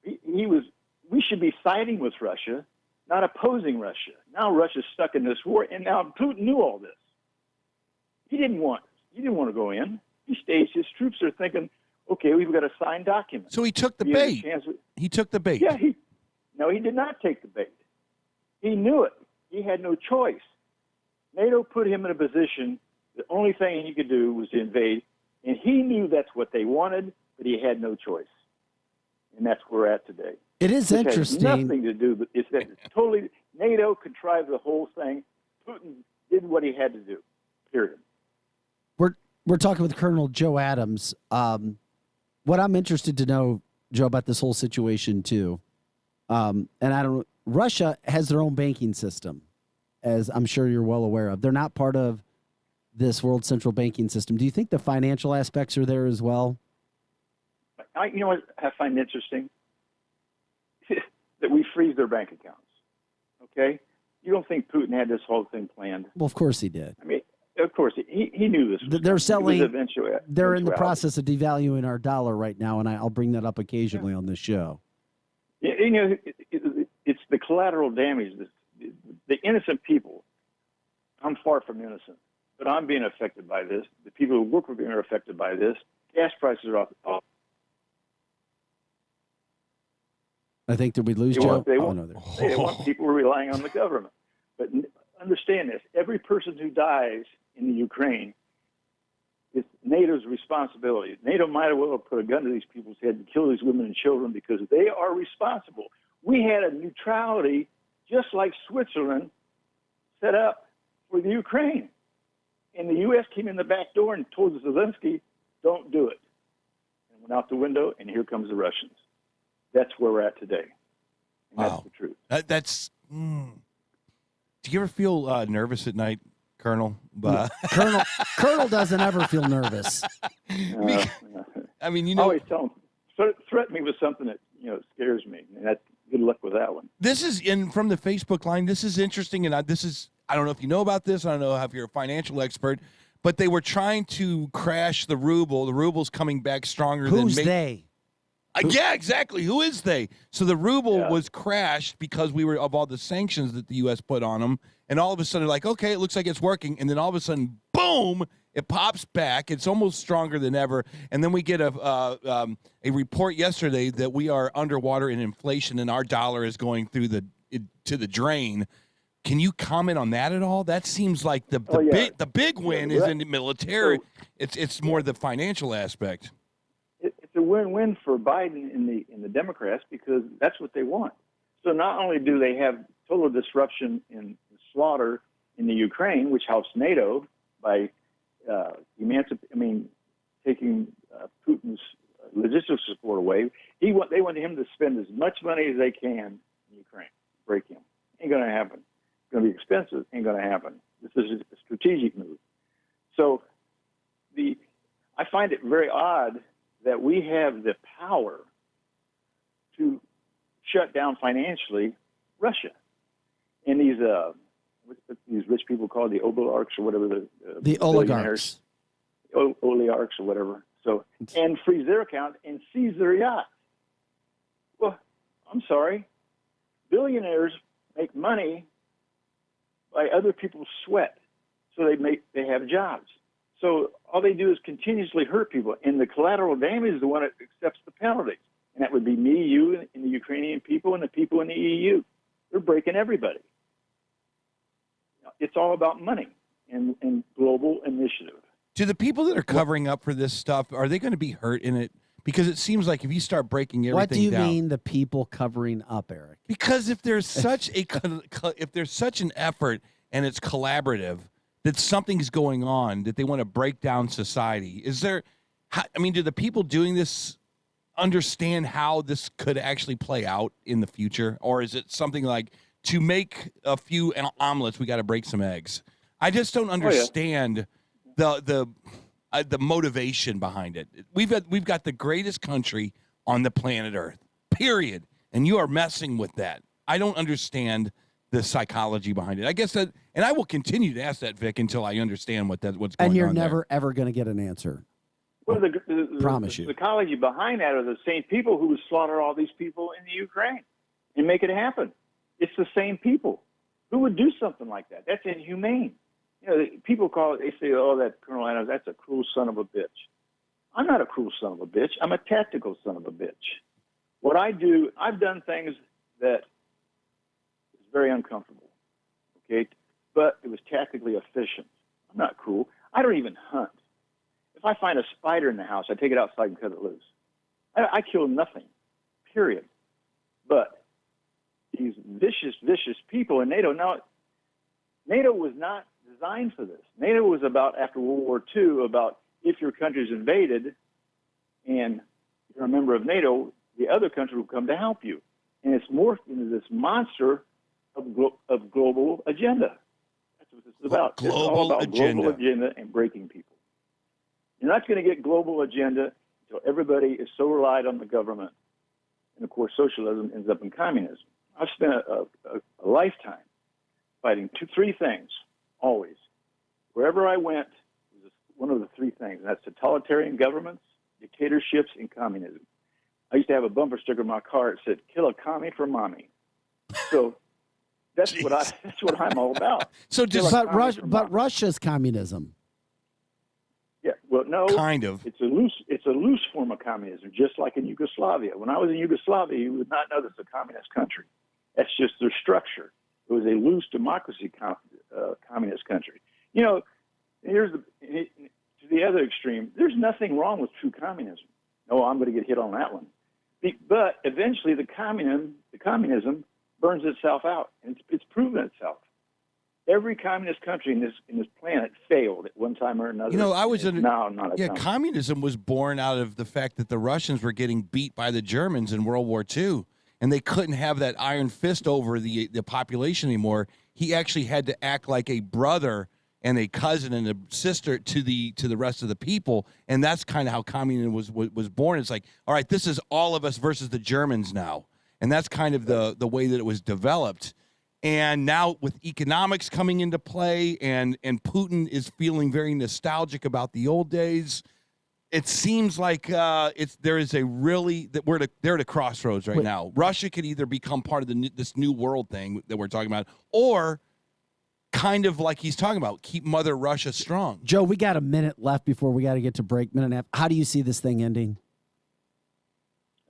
He was. We should be siding with Russia, not opposing Russia. Now Russia's stuck in this war, and now Putin knew all this. He didn't want to go in. He staged. His troops are thinking, okay, we've got a signed document. So he took the bait. He took the bait. Yeah, he did not take the bait. He knew it. He had no choice. NATO put him in a position, the only thing he could do was to invade, and he knew that's what they wanted, but he had no choice. And that's where we're at today. It is This interesting. has nothing to do, but it's that totally, NATO contrived the whole thing. Putin did what he had to do, period. We're talking with Colonel Joe Adams. What I'm interested to know, Joe, about this whole situation too, and Russia has their own banking system, as I'm sure you're well aware of. They're not part of this world central banking system. Do you think the financial aspects are there as well? You know what I find interesting? That we freeze their bank accounts. Okay? You don't think Putin had this whole thing planned? Well, of course he did. I mean, of course, he knew this. They're selling. They're in the eventuality. process of devaluing our dollar right now, and I'll bring that up occasionally on this show. You know, it's the collateral damage. The innocent people. I'm far from innocent, but I'm being affected by this. The people who work with me are affected by this. Gas prices are off. I think, did we lose They Joe? want, they, Oh, want, no, they want people relying on the government. But understand this. Every person who dies in the Ukraine is NATO's responsibility. NATO might as well have put a gun to these people's head and kill these women and children because they are responsible. We had a neutrality just like Switzerland set up for the Ukraine. And the U.S. came in the back door and told Zelensky, don't do it. And went out the window, and here comes the Russians. That's where we're at today. And that's the truth. Do you ever feel nervous at night, Colonel? Colonel doesn't ever feel nervous. I mean, you know, I always tell them, threaten me with something that scares me, and that's good luck with that one. this is from the Facebook line. This is interesting, and I don't know if you know about this. I don't know if you're a financial expert, but they were trying to crash the ruble. The ruble's coming back stronger than Who's they? Yeah, exactly. Who is they? So the ruble was crashed because we were of all the sanctions that the U.S. put on them, and all of a sudden, like, okay, it looks like it's working, and then all of a sudden, boom, it pops back. It's almost stronger than ever, and then we get a report yesterday that we are underwater in inflation, and our dollar is going through to the drain. Can you comment on that at all? That seems like the big win is in the military. It's more the financial aspect. It's a win-win for Biden and the Democrats because that's what they want. So not only do they have total disruption in slaughter in the Ukraine, which helps NATO by taking Putin's logistical support away, they want him to spend as much money as they can in Ukraine. Break him. Ain't going to happen. It's going to be expensive. Ain't going to happen. This is a strategic move. So I find it very odd that we have the power to shut down financially Russia. And these rich people called the oligarchs or whatever, the oligarchs. Oligarchs or whatever. So, and freeze their account and seize their yachts. Well, I'm sorry. Billionaires make money by other people's sweat. So they have jobs. So all they do is continuously hurt people, and the collateral damage is the one that accepts the penalties. And that would be me, you, and the Ukrainian people, and the people in the EU. They're breaking everybody. It's all about money and global initiative. Do the people that are covering up for this stuff, are they going to be hurt in it? Because it seems like if you start breaking everything down. What do you mean the people covering up, Eric? Because if there's such an effort and it's collaborative, that something's going on, that they want to break down society. Do the people doing this understand how this could actually play out in the future? Or is it something like, to make a few omelets, we got to break some eggs? I just don't understand the motivation behind it. We've got the greatest country on the planet Earth, period. and you are messing with that. I don't understand the psychology behind it. I guess that, and I will continue to ask that, Vic, until I understand what's going on. And you're never, ever going to get an answer. Well, Promise you. The psychology behind that are the same people who would slaughter all these people in the Ukraine and make it happen. It's the same people who would do something like that. That's inhumane. You know, people call it, they say, oh, that Colonel Adams, that's a cruel son of a bitch. I'm not a cruel son of a bitch. I'm a tactical son of a bitch. What I do, I've done things that is very uncomfortable, okay? But it was tactically efficient. I'm not cruel. I don't even hunt. If I find a spider in the house, I take it outside and cut it loose. I kill nothing, period. But these vicious, vicious people in NATO, now, NATO was not designed for this. NATO was about, after World War II, about if your country's invaded and you're a member of NATO, the other country will come to help you. And it's morphed into this monster of global agenda. That's what this is about. It's all about global agenda and breaking people. You're not going to get global agenda until everybody is so relied on the government. And, of course, socialism ends up in communism. I've spent a lifetime fighting three things, always. Wherever I went, it was one of the three things, and that's totalitarian governments, dictatorships, and communism. I used to have a bumper sticker in my car that said, kill a commie for mommy. So that's what I'm all about. So but Russia's communism. Yeah, well, no. Kind of. It's a loose form of communism, just like in Yugoslavia. When I was in Yugoslavia, you would not know this is a communist country. That's just their structure. It was a loose democracy communist country. You know, to the other extreme, there's nothing wrong with true communism. No, I'm going to get hit on that one. But eventually the communism burns itself out, and it's proven itself. Every communist country in this planet failed at one time or another. You know, I was communism was born out of the fact that the Russians were getting beat by the Germans in World War II, and they couldn't have that iron fist over the population anymore. He actually had to act like a brother and a cousin and a sister to the rest of the people, and that's kind of how communism was born. It's like, all right, this is all of us versus the Germans now, and that's kind of the way that it was developed. And now with economics coming into play, and Putin is feeling very nostalgic about the old days, it seems like they're at a crossroads right now. Russia could either become part of this new world thing that we're talking about, or kind of like he's talking about, keep Mother Russia strong. Joe, we got a minute left before we got to get to break. Minute and a half. How do you see this thing ending?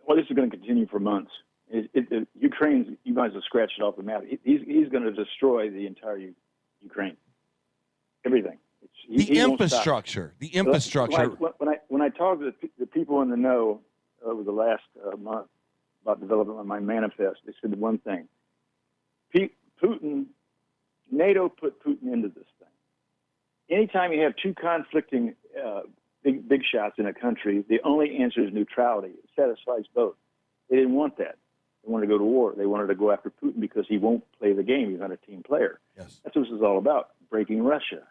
Well, this is going to continue for months. Ukraine, you might as well scratch it off the map. He's going to destroy the entire Ukraine. Everything. The infrastructure. When I talked to the people in the know over the last month about developing my manifest, they said one thing. NATO put Putin into this thing. Anytime you have two conflicting big shots in a country, the only answer is neutrality. It satisfies both. They didn't want that. They wanted to go to war. They wanted to go after Putin because he won't play the game. He's not a team player. Yes. That's what this is all about, breaking Russia.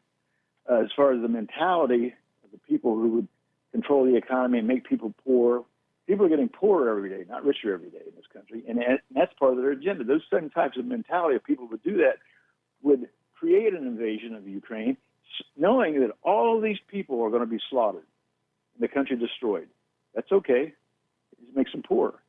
As far as the mentality of the people who would control the economy and make people poor, people are getting poorer every day, not richer every day in this country. And that's part of their agenda. Those certain types of mentality of people who would do that would create an invasion of Ukraine, knowing that all of these people are going to be slaughtered and the country destroyed. That's okay. It just makes them poorer.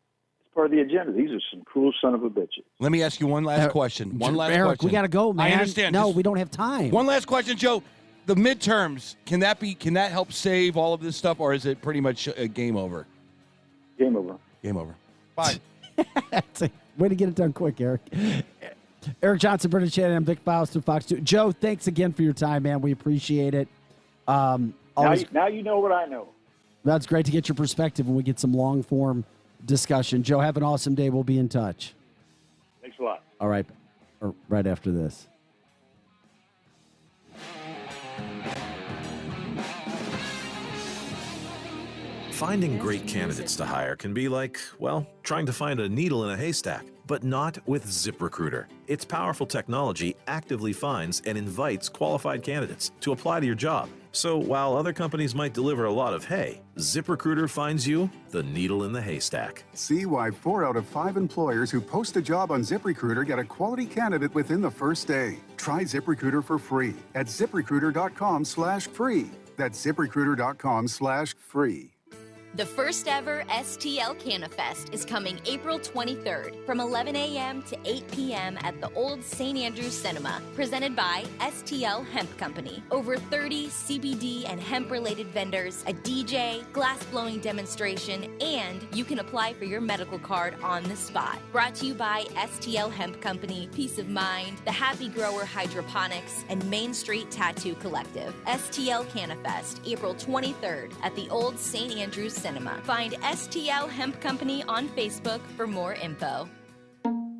Part of the agenda. These are some cruel son of a bitches. Let me ask you one last question. Eric, we got to go, man. I understand. No, we don't have time. One last question, Joe. The midterms, can that help save all of this stuff, or is it pretty much a game over? Game over. Game over. Bye. Way to get it done quick, Eric. Eric Johnson, British Channel, I'm Vic Faust of Fox 2. Joe, thanks again for your time, man. We appreciate it. Now you know what I know. That's great to get your perspective when we get some long-form discussion. Joe, have an awesome day. We'll be in touch. Thanks a lot. All right. Right after this. Finding great candidates to hire can be like, well, trying to find a needle in a haystack. but not with ZipRecruiter. Its powerful technology actively finds and invites qualified candidates to apply to your job. So while other companies might deliver a lot of hay, ZipRecruiter finds you the needle in the haystack. See why 4 out of 5 employers who post a job on ZipRecruiter get a quality candidate within the first day. Try ZipRecruiter for free at ZipRecruiter.com/free. That's ZipRecruiter.com/free. The first ever Stl Cannafest is coming April 23rd from 11 a.m. to 8 p.m. at the Old St. Andrews Cinema, presented by Stl Hemp Company. Over 30 CBD and hemp-related vendors, a DJ, glass-blowing demonstration, and you can apply for your medical card on the spot. Brought to you by Stl Hemp Company, Peace of Mind, the Happy Grower Hydroponics, and Main Street Tattoo Collective. Stl Cannafest, April 23rd at the Old St. Andrews Cinema. Find STL Hemp Company on Facebook for more info.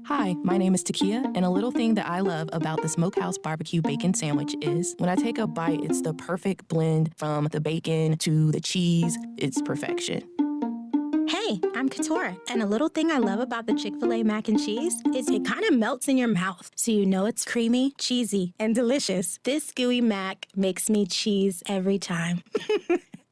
Hi, my name is Takia, and a little thing that I love about the Smokehouse Barbecue Bacon Sandwich is when I take a bite, it's the perfect blend from the bacon to the cheese. It's perfection. Hey, I'm Katora, and a little thing I love about the Chick-fil-A mac and cheese is it kind of melts in your mouth, so you know it's creamy, cheesy, and delicious. This gooey mac makes me cheese every time.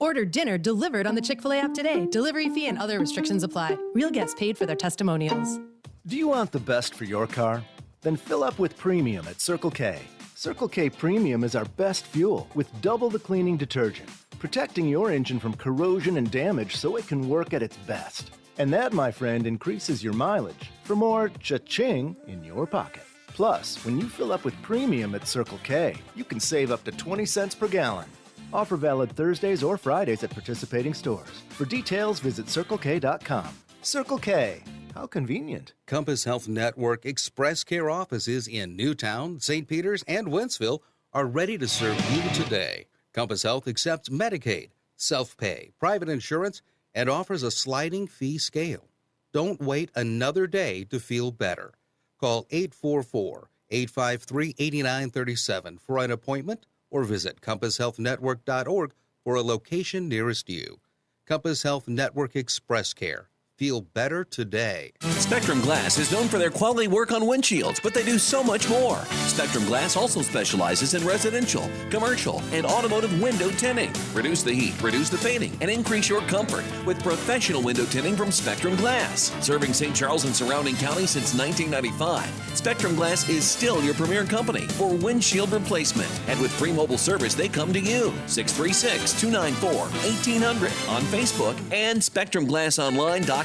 Order dinner delivered on the Chick-fil-A app today. Delivery fee and other restrictions apply. Real guests paid for their testimonials. Do you want the best for your car? Then fill up with Premium at Circle K. Circle K Premium is our best fuel with double the cleaning detergent, protecting your engine from corrosion and damage so it can work at its best. And that, my friend, increases your mileage for more cha-ching in your pocket. Plus, when you fill up with Premium at Circle K, you can save up to 20 cents per gallon. Offer valid Thursdays or Fridays at participating stores. For details, visit CircleK.com. Circle K. How convenient. Compass Health Network Express Care offices in Newtown, St. Peters, and Wentzville are ready to serve you today. Compass Health accepts Medicaid, self-pay, private insurance, and offers a sliding fee scale. Don't wait another day to feel better. Call 844-853-8937 for an appointment or visit compasshealthnetwork.org for a location nearest you. Compass Health Network Express Care. Feel better today. Spectrum Glass is known for their quality work on windshields, but they do so much more. Spectrum Glass also specializes in residential, commercial, and automotive window tinting. Reduce the heat, reduce the fading, and increase your comfort with professional window tinting from Spectrum Glass. Serving St. Charles and surrounding counties since 1995, Spectrum Glass is still your premier company for windshield replacement. And with free mobile service, they come to you. 636-294-1800 on Facebook and SpectrumGlassOnline.com.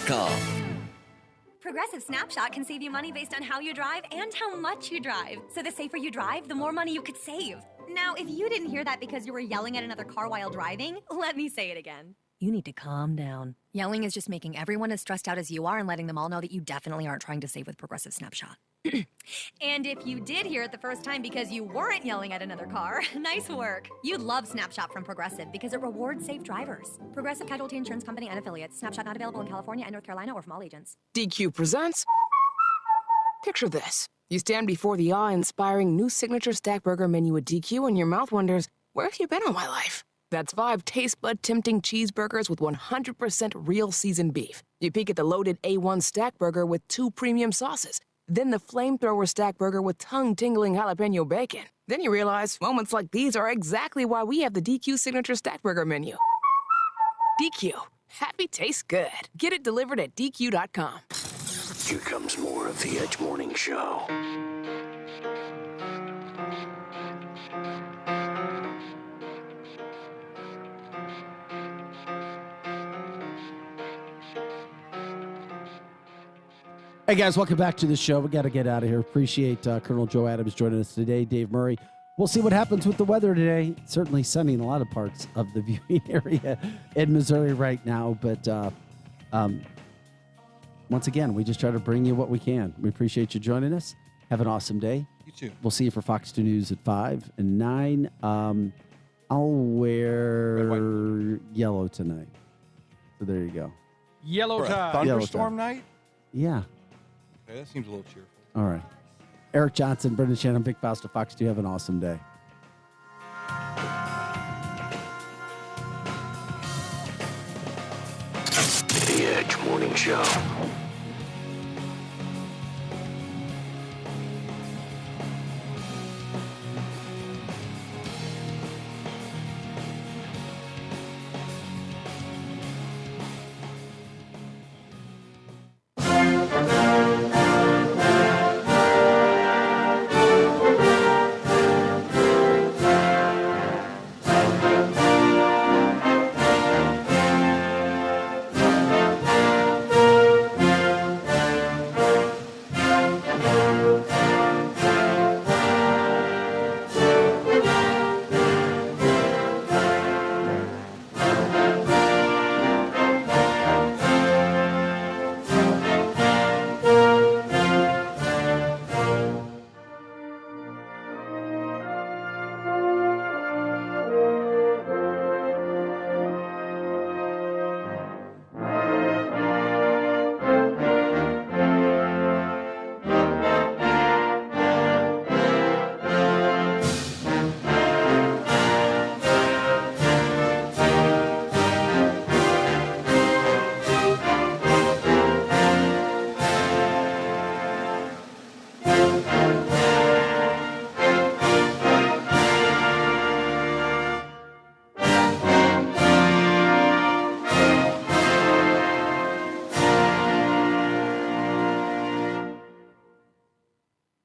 Progressive Snapshot can save you money based on how you drive and how much you drive. So the safer you drive, the more money you could save. Now, if you didn't hear that because you were yelling at another car while driving, let me say it again. You need to calm down. Yelling is just making everyone as stressed out as you are and letting them all know that you definitely aren't trying to save with Progressive Snapshot. And if you did hear it the first time because you weren't yelling at another car, nice work. You'd love Snapshot from Progressive because it rewards safe drivers. Progressive Casualty Insurance Company and affiliates. Snapshot not available in California and North Carolina or from all agents. DQ presents. Picture this. You stand before the awe-inspiring new signature stack burger menu at DQ and your mouth wonders, where have you been all my life? That's 5 taste bud tempting cheeseburgers with 100% real seasoned beef. You peek at the loaded A1 stack burger with 2 premium sauces. Then the flamethrower stack burger with tongue-tingling jalapeno bacon. Then you realize moments like these are exactly why we have the DQ signature stack burger menu. DQ. Happy tastes good. Get it delivered at DQ.com. Here comes more of the Edge Morning Show. Hey guys, welcome back to the show. We got to get out of here. Appreciate Colonel Joe Adams joining us today. Dave Murray. We'll see what happens with the weather today. Certainly sunny in a lot of parts of the viewing area in Missouri right now. But once again, we just try to bring you what we can. We appreciate you joining us. Have an awesome day. You too. We'll see you for Fox 2 News at 5 and 9. I'll wear yellow tonight. So there you go. Yellow tie. Thunderstorm night? Yeah. Okay, that seems a little cheerful. All right. Eric Johnson, Brendan Shannon, Big Faust of Fox 2. Have an awesome day. The Edge Morning Show.